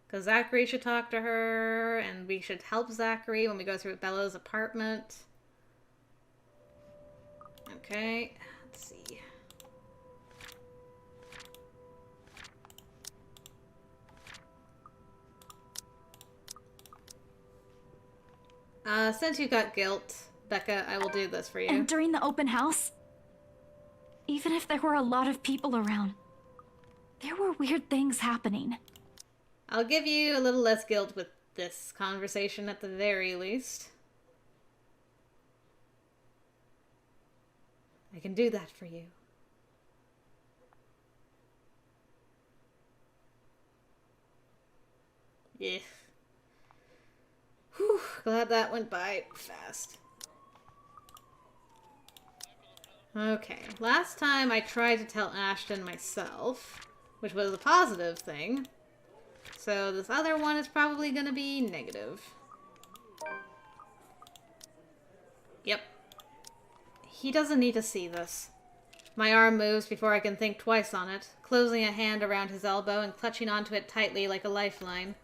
[SPEAKER 1] Because Zachary should talk to her, and we should help Zachary when we go through Bella's apartment. Okay, let's see. Since you got guilt, Becca, I will do this for you.
[SPEAKER 2] And during the open house, even if there were a lot of people around, there were weird things happening.
[SPEAKER 1] I'll give you a little less guilt with this conversation at the very least. I can do that for you. Yeah. Whew, glad that went by fast. Okay, last time I tried to tell Ashton myself, which was a positive thing. So this other one is probably gonna be negative. Yep. He doesn't need to see this. My arm moves before I can think twice on it, closing a hand around his elbow and clutching onto it tightly like a lifeline.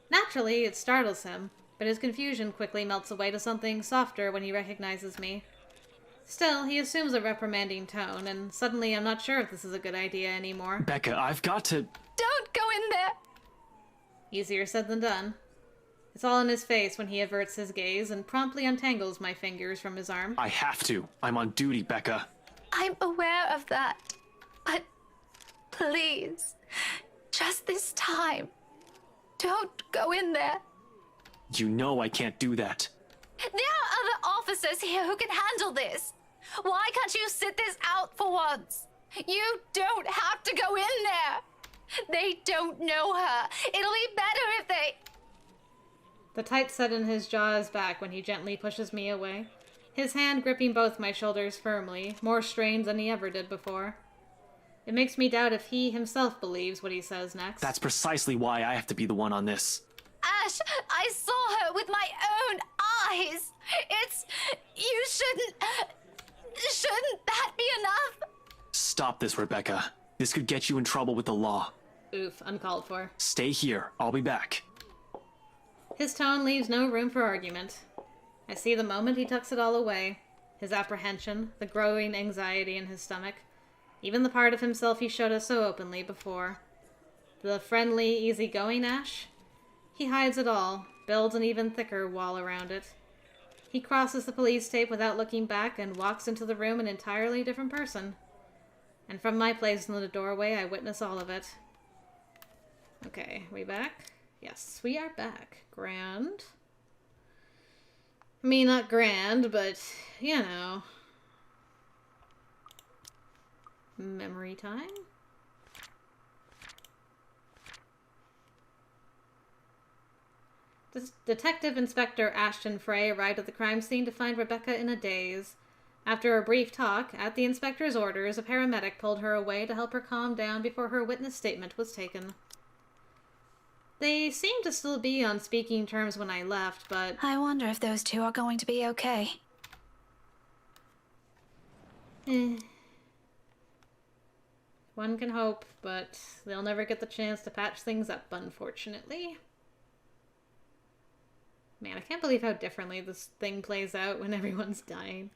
[SPEAKER 1] Naturally, it startles him, but his confusion quickly melts away to something softer when he recognizes me. Still, he assumes a reprimanding tone, and suddenly I'm not sure if this is a good idea anymore.
[SPEAKER 7] Becca, I've got to...
[SPEAKER 2] Don't go in there!
[SPEAKER 1] Easier said than done. It's all in his face when he averts his gaze and promptly untangles my fingers from his arm.
[SPEAKER 7] I have to. I'm on duty, Becca.
[SPEAKER 2] I'm aware of that, but please, just this time, don't go in there.
[SPEAKER 7] You know I can't do that.
[SPEAKER 2] There are other officers here who can handle this. Why can't you sit this out for once? You don't have to go in there. They don't know her. It'll be better if they...
[SPEAKER 1] The tight set in his jaw is back when he gently pushes me away, his hand gripping both my shoulders firmly, more strained than he ever did before. It makes me doubt if he himself believes what he says next.
[SPEAKER 7] That's precisely why I have to be the one on this.
[SPEAKER 2] Ash, I saw her with my own eyes. You shouldn't that be enough?
[SPEAKER 7] Stop this, Rebecca. This could get you in trouble with the law.
[SPEAKER 1] Oof, uncalled for.
[SPEAKER 7] Stay here. I'll be back.
[SPEAKER 1] His tone leaves no room for argument. I see the moment he tucks it all away. His apprehension, the growing anxiety in his stomach, even the part of himself he showed us so openly before. The friendly, easygoing Ash? He hides it all, builds an even thicker wall around it. He crosses the police tape without looking back and walks into the room an entirely different person. And from my place in the doorway, I witness all of it. Okay, we back? Yes, we are back. Grand. I mean, not grand, but, you know. Memory time? Detective Inspector Ashton Frey arrived at the crime scene to find Rebecca in a daze. After a brief talk, at the inspector's orders, a paramedic pulled her away to help her calm down before her witness statement was taken. They seemed to still be on speaking terms when I left, but...
[SPEAKER 2] I wonder if those two are going to be okay.
[SPEAKER 1] One can hope, but they'll never get the chance to patch things up, unfortunately. Man, I can't believe how differently this thing plays out when everyone's dying.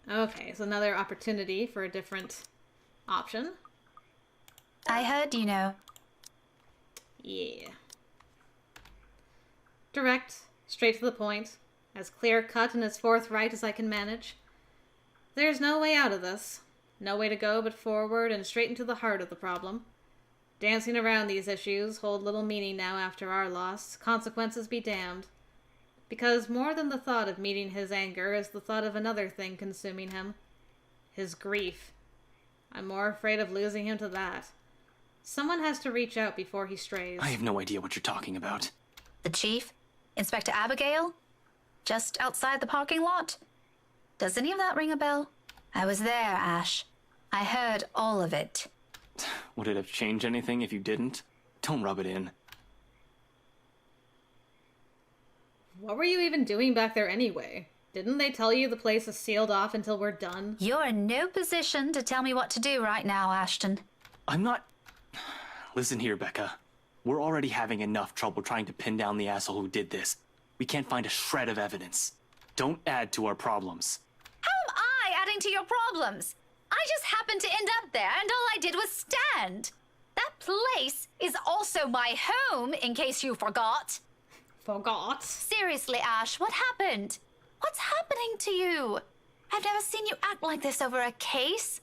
[SPEAKER 1] Okay, so another opportunity for a different option.
[SPEAKER 3] I heard, you know.
[SPEAKER 1] Yeah. Direct, straight to the point, as clear-cut and as forthright as I can manage. There's no way out of this. No way to go but forward and straight into the heart of the problem. Dancing around these issues hold little meaning now after our loss, consequences be damned. Because more than the thought of meeting his anger is the thought of another thing consuming him. his grief. I'm more afraid of losing him to that. Someone has to reach out before he strays.
[SPEAKER 7] I have no idea what you're talking about.
[SPEAKER 3] The chief? Inspector Abigail? Just outside the parking lot? Does any of that ring a bell? I was there, Ash. I heard all of it.
[SPEAKER 7] Would it have changed anything if you didn't? Don't rub it in.
[SPEAKER 1] What were you even doing back there anyway? Didn't they tell you the place is sealed off until we're done?
[SPEAKER 3] You're in no position to tell me what to do right now, Ashton.
[SPEAKER 7] I'm not... Listen here, Becca. We're already having enough trouble trying to pin down the asshole who did this. We can't find a shred of evidence. Don't add to our problems.
[SPEAKER 3] How am I adding to your problems? I just happened to end up there, and all I did was stand. That place is also my home, in case you forgot.
[SPEAKER 1] Forgot?
[SPEAKER 3] Seriously, Ash, what happened? What's happening to you? I've never seen you act like this over a case.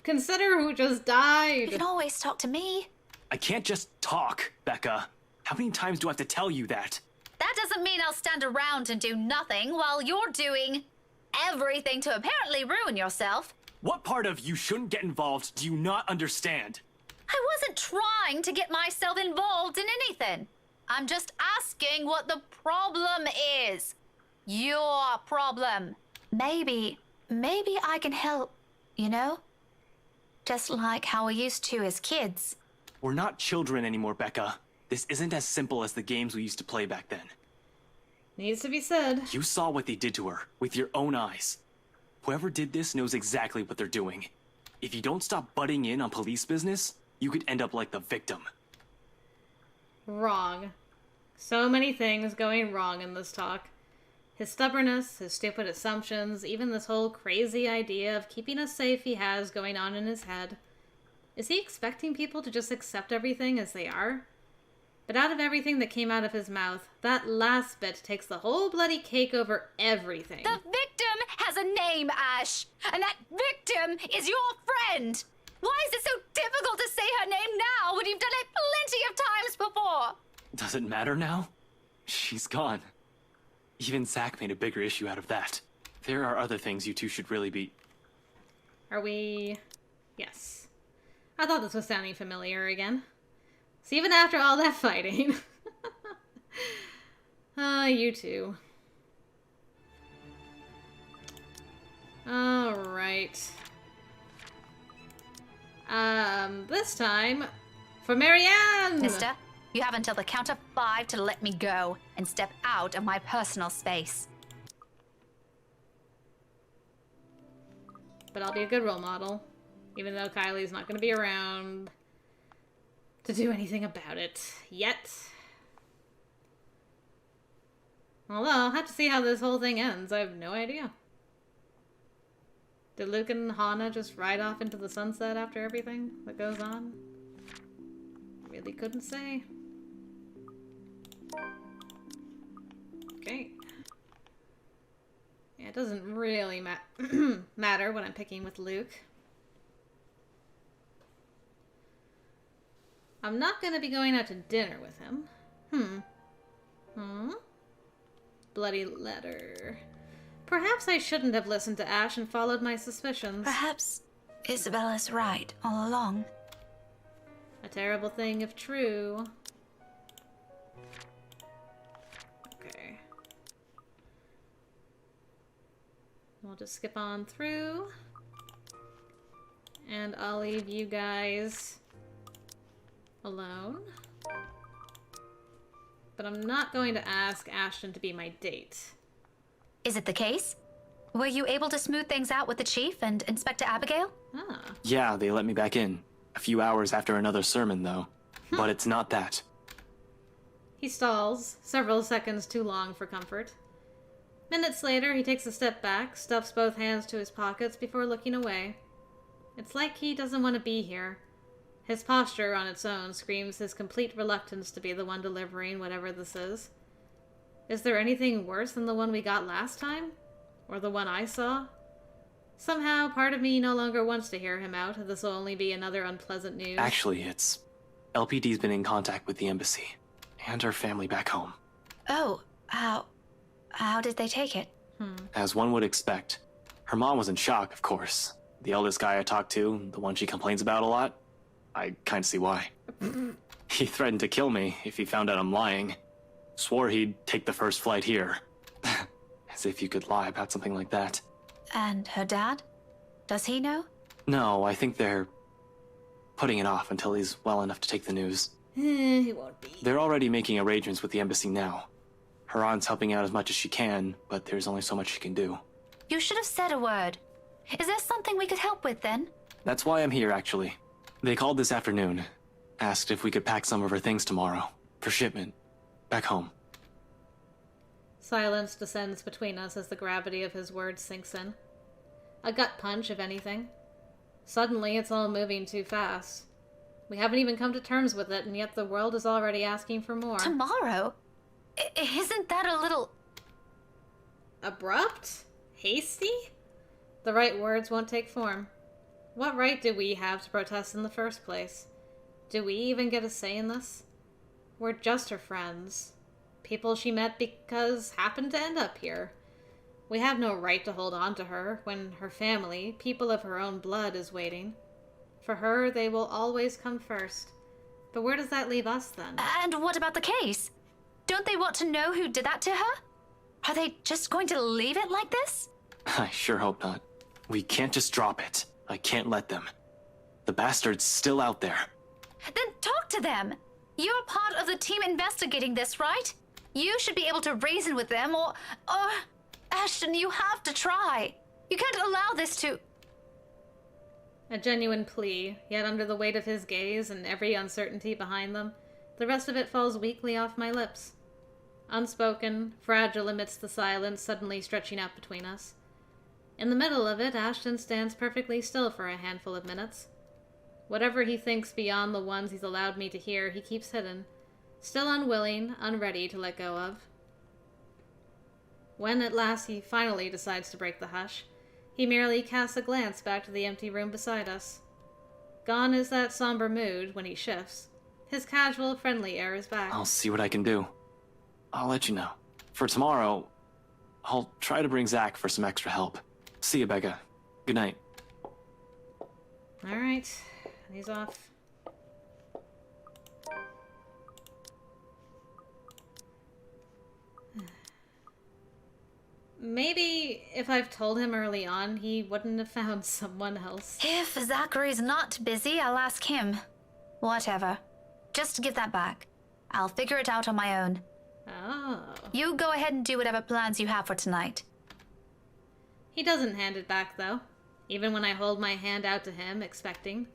[SPEAKER 1] Consider who just died.
[SPEAKER 3] You can always talk to me.
[SPEAKER 7] I can't just talk, Becca. How many times do I have to tell you that?
[SPEAKER 3] That doesn't mean I'll stand around and do nothing while you're doing everything to apparently ruin yourself.
[SPEAKER 7] What part of you shouldn't get involved do you not understand?
[SPEAKER 3] I wasn't trying to get myself involved in anything. I'm just asking what the problem is. Your problem. Maybe I can help, you know? Just like how we used to as kids.
[SPEAKER 7] We're not children anymore, Becca. This isn't as simple as the games we used to play back then.
[SPEAKER 1] Needs to be said.
[SPEAKER 7] You saw what they did to her, with your own eyes. Whoever did this knows exactly what they're doing. If you don't stop butting in on police business, you could end up like the victim.
[SPEAKER 1] Wrong. So many things going wrong in this talk. His stubbornness, his stupid assumptions, even this whole crazy idea of keeping us safe he has going on in his head. Is he expecting people to just accept everything as they are? But out of everything that came out of his mouth, that last bit takes the whole bloody cake over everything.
[SPEAKER 3] The victim has a name, Ash, and that victim is your friend. Why is it so difficult to say her name now when you've done it plenty of times before?
[SPEAKER 7] Does it matter now? She's gone. Even Zach made a bigger issue out of that. There are other things you two should really be...
[SPEAKER 1] Are we... Yes. I thought this was sounding familiar again. So even after all that fighting... you two. Alright. This time... For Marianne!
[SPEAKER 3] Mister, you have until the count of 5 to let me go and step out of my personal space.
[SPEAKER 1] But I'll be a good role model, even though Kylie's not going to be around to do anything about it yet. Although, I'll have to see how this whole thing ends. I have no idea. Did Luke and Hana just ride off into the sunset after everything that goes on? Really couldn't say. Okay. Yeah, it doesn't really matter when I'm picking with Luke. I'm not going to be going out to dinner with him. Bloody letter. Perhaps I shouldn't have listened to Ash and followed my suspicions.
[SPEAKER 3] Perhaps Isabella's right all along.
[SPEAKER 1] A terrible thing if true. Okay. We'll just skip on through. And I'll leave you guys alone. But I'm not going to ask Ashton to be my date.
[SPEAKER 3] Is it the case? Were you able to smooth things out with the chief and Inspector Abigail?
[SPEAKER 1] Ah.
[SPEAKER 7] Yeah, they let me back in. A few hours after another sermon, though. But it's not that.
[SPEAKER 1] He stalls, several seconds too long for comfort. Minutes later, he takes a step back, stuffs both hands to his pockets before looking away. It's like he doesn't want to be here. His posture on its own screams his complete reluctance to be the one delivering whatever this is. Is there anything worse than the one we got last time? Or the one I saw? Somehow, part of me no longer wants to hear him out. This will only be another unpleasant news.
[SPEAKER 7] Actually, it's... LPD's been in contact with the embassy. And her family back home.
[SPEAKER 3] Oh, how did they take it?
[SPEAKER 7] As one would expect. Her mom was in shock, of course. The eldest guy I talked to, the one she complains about a lot, I kinda see why. He threatened to kill me if he found out I'm lying. Swore he'd take the first flight here. As if you could lie about something like that.
[SPEAKER 3] And her dad? Does he know?
[SPEAKER 7] No, I think they're putting it off until he's well enough to take the news.
[SPEAKER 1] He won't be.
[SPEAKER 7] They're already making arrangements with the embassy now. Her aunt's helping out as much as she can, but there's only so much she can do.
[SPEAKER 3] You should have said a word. Is there something we could help with then?
[SPEAKER 7] That's why I'm here, actually. They called this afternoon. Asked if we could pack some of her things tomorrow. For shipment. Back home.
[SPEAKER 1] Silence descends between us as the gravity of his words sinks in. A gut punch, if anything. Suddenly, it's all moving too fast. We haven't even come to terms with it, and yet the world is already asking for more.
[SPEAKER 3] Tomorrow? Isn't that a little...
[SPEAKER 1] Abrupt? Hasty? The right words won't take form. What right do we have to protest in the first place? Do we even get a say in this? We're just her friends. People she met because happened to end up here. We have no right to hold on to her when her family, people of her own blood, is waiting. For her, they will always come first. But where does that leave us then?
[SPEAKER 3] And what about the case? Don't they want to know who did that to her? Are they just going to leave it like this?
[SPEAKER 7] I sure hope not. We can't just drop it. I can't let them. The bastard's still out there.
[SPEAKER 3] Then talk to them. You're part of the team investigating this, right? You should be able to reason with them, or... Ashton, you have to try. You can't allow this to...
[SPEAKER 1] A genuine plea, yet under the weight of his gaze and every uncertainty behind them, the rest of it falls weakly off my lips. Unspoken, fragile amidst the silence suddenly stretching out between us. In the middle of it, Ashton stands perfectly still for a handful of minutes. Whatever he thinks beyond the ones he's allowed me to hear, he keeps hidden, still unwilling, unready to let go of. When at last he finally decides to break the hush, he merely casts a glance back to the empty room beside us. Gone is that somber mood when he shifts. His casual, friendly air is back.
[SPEAKER 7] I'll see what I can do. I'll let you know. For tomorrow, I'll try to bring Zach for some extra help. See you, Becca. Good night.
[SPEAKER 1] Alright, he's off. Maybe if I've told him early on, he wouldn't have found someone else.
[SPEAKER 3] If Zachary's not busy, I'll ask him. Whatever. Just give that back. I'll figure it out on my own.
[SPEAKER 1] Oh.
[SPEAKER 3] You go ahead and do whatever plans you have for tonight.
[SPEAKER 1] He doesn't hand it back, though. Even when I hold my hand out to him, expecting.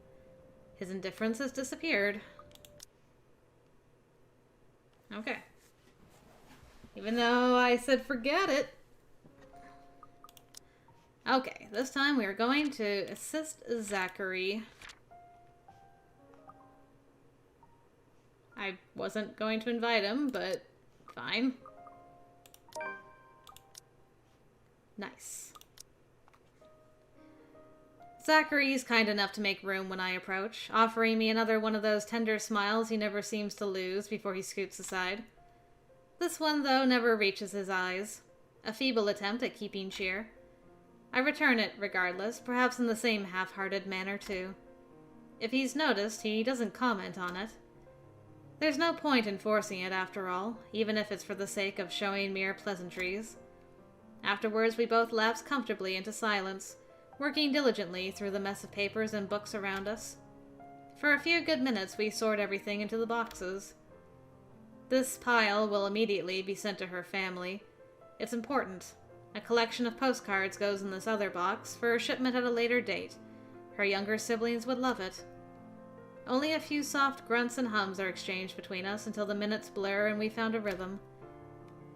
[SPEAKER 1] His indifference has disappeared. Okay. Even though I said forget it. Okay, this time we are going to assist Zachary. I wasn't going to invite him, but fine. Nice. Zachary's kind enough to make room when I approach, offering me another one of those tender smiles he never seems to lose before he scoots aside. This one, though, never reaches his eyes. A feeble attempt at keeping cheer. I return it, regardless, perhaps in the same half-hearted manner, too. If he's noticed, he doesn't comment on it. There's no point in forcing it, after all, even if it's for the sake of showing mere pleasantries. Afterwards, we both lapse comfortably into silence, working diligently through the mess of papers and books around us. For a few good minutes, we sort everything into the boxes. This pile will immediately be sent to her family. It's important. A collection of postcards goes in this other box for shipment at a later date. Her younger siblings would love it. Only a few soft grunts and hums are exchanged between us until the minutes blur and we found a rhythm.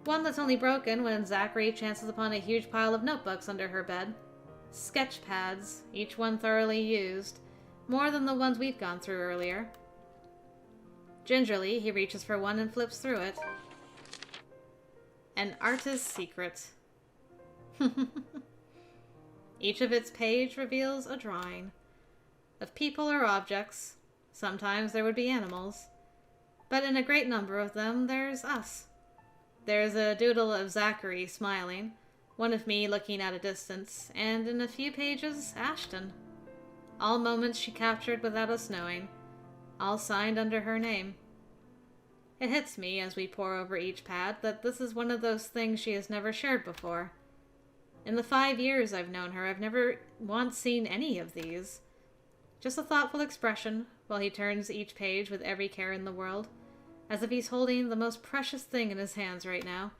[SPEAKER 1] One that's only broken when Zachary chances upon a huge pile of notebooks under her bed. Sketch pads, each one thoroughly used, more than the ones we'd gone through earlier. Gingerly, he reaches for one and flips through it. An artist's secret. Each of its page reveals a drawing. Of people or objects. Sometimes there would be animals. But in a great number of them, there's us. There's a doodle of Zachary smiling, one of me looking at a distance, and in a few pages, Ashton. All moments she captured without us knowing, all signed under her name. It hits me as we pore over each pad that this is one of those things she has never shared before. In the 5 years I've known her, I've never once seen any of these. Just a thoughtful expression while he turns each page with every care in the world, as if he's holding the most precious thing in his hands right now.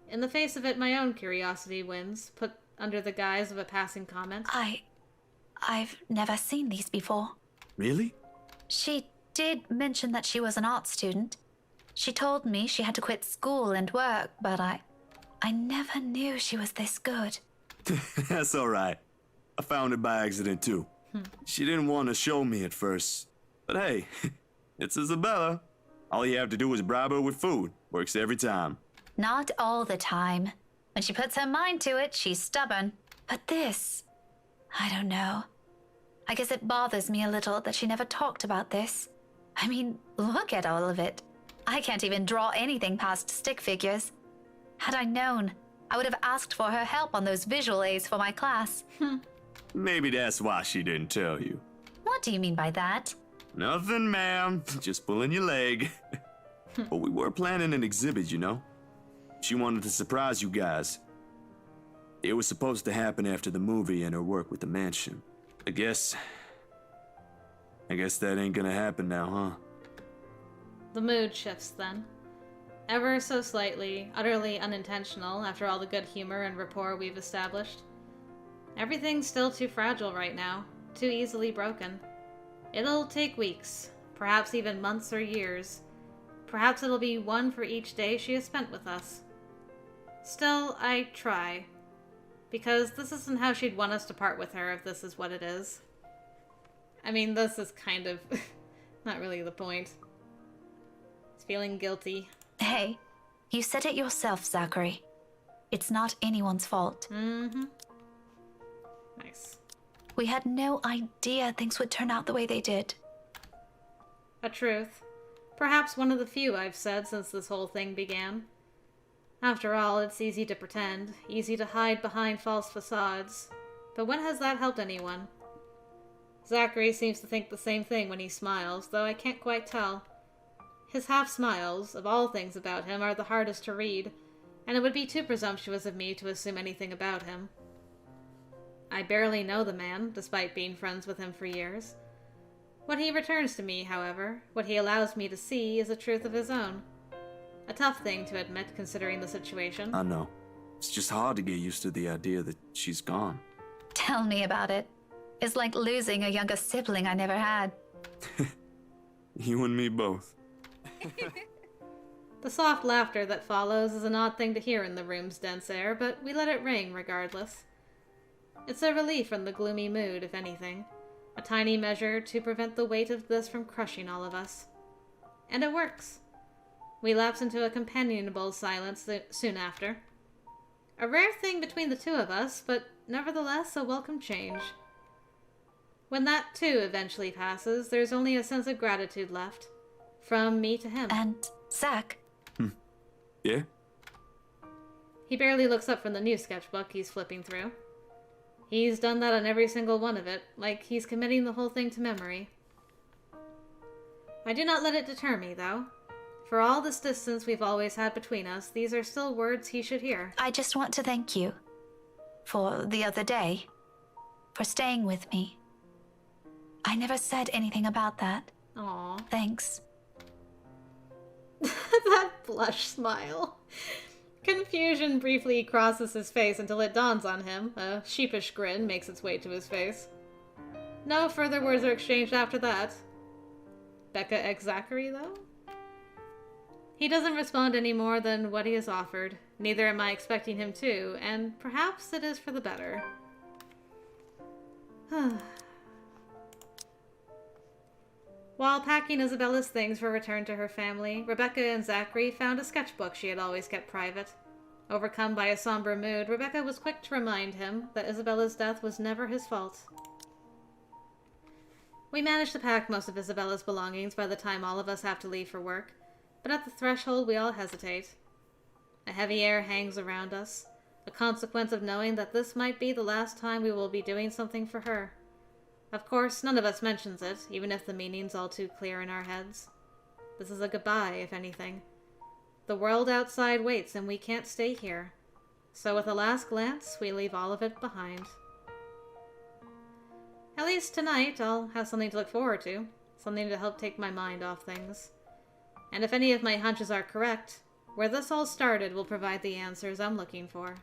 [SPEAKER 1] In the face of it, my own curiosity wins, put under the guise of a passing comment.
[SPEAKER 3] I've never seen these before.
[SPEAKER 4] Really?
[SPEAKER 3] She did mention that she was an art student. She told me she had to quit school and work, but I never knew she was this good.
[SPEAKER 4] That's alright. I found it by accident too. She didn't want to show me at first. But hey, it's Isabella. All you have to do is bribe her with food. Works every time.
[SPEAKER 3] Not all the time. When she puts her mind to it, she's stubborn. But this, I don't know. I guess it bothers me a little that she never talked about this. I mean, look at all of it. I can't even draw anything past stick figures. Had I known, I would have asked for her help on those visual aids for my class.
[SPEAKER 4] Maybe that's why she didn't tell you.
[SPEAKER 3] What do you mean by that?
[SPEAKER 4] Nothing, ma'am. Just pulling your leg. But we were planning an exhibit, you know? She wanted to surprise you guys. It was supposed to happen after the movie and her work with the mansion. I guess that ain't gonna happen now, huh?
[SPEAKER 1] The mood shifts then. Ever so slightly, utterly unintentional after all the good humor and rapport we've established. Everything's still too fragile right now, too easily broken. It'll take weeks, perhaps even months or years. Perhaps it'll be one for each day she has spent with us. Still, I try. Because this isn't how she'd want us to part with her if this is what it is. I mean, this is kind of not really the point. It's feeling guilty.
[SPEAKER 3] Hey, you said it yourself, Zachary. It's not anyone's fault.
[SPEAKER 1] Mm-hmm. Nice.
[SPEAKER 3] We had no idea things would turn out the way they did.
[SPEAKER 1] A truth. Perhaps one of the few I've said since this whole thing began. After all, it's easy to pretend, easy to hide behind false facades. But when has that helped anyone? Zachary seems to think the same thing when he smiles, though I can't quite tell. His half-smiles, of all things about him, are the hardest to read, and it would be too presumptuous of me to assume anything about him. I barely know the man, despite being friends with him for years. What he returns to me, however, what he allows me to see, is a truth of his own. A tough thing to admit, considering the situation.
[SPEAKER 4] I know. It's just hard to get used to the idea that she's gone.
[SPEAKER 3] Tell me about it. It's like losing a younger sibling I never had.
[SPEAKER 4] You and me both.
[SPEAKER 1] The soft laughter that follows is an odd thing to hear in the room's dense air, but we let it ring regardless. It's a relief from the gloomy mood, if anything. A tiny measure to prevent the weight of this from crushing all of us. And it works. We lapse into a companionable silence soon after. A rare thing between the two of us, but nevertheless a welcome change. When that too eventually passes, there's only a sense of gratitude left. From me to him.
[SPEAKER 3] And Zach?
[SPEAKER 4] Yeah?
[SPEAKER 1] He barely looks up from the new sketchbook he's flipping through. He's done that on every single one of it, like he's committing the whole thing to memory. I do not let it deter me, though. For all this distance we've always had between us, these are still words he should hear.
[SPEAKER 3] I just want to thank you. For the other day. For staying with me. I never said anything about that.
[SPEAKER 1] Aww.
[SPEAKER 3] Thanks.
[SPEAKER 1] That blush smile. Confusion briefly crosses his face until it dawns on him. A sheepish grin makes its way to his face. No further words are exchanged after that. Becca and Zachary, though? He doesn't respond any more than what he has offered. Neither am I expecting him to, and perhaps it is for the better. While packing Isabella's things for return to her family, Rebecca and Zachary found a sketchbook she had always kept private. Overcome by a somber mood, Rebecca was quick to remind him that Isabella's death was never his fault. We managed to pack most of Isabella's belongings by the time all of us have to leave for work, but at the threshold we all hesitate. A heavy air hangs around us, a consequence of knowing that this might be the last time we will be doing something for her. Of course, none of us mentions it, even if the meaning's all too clear in our heads. This is a goodbye, if anything. The world outside waits, and we can't stay here. So with a last glance, we leave all of it behind. At least tonight, I'll have something to look forward to. Something to help take my mind off things. And if any of my hunches are correct, where this all started will provide the answers I'm looking for.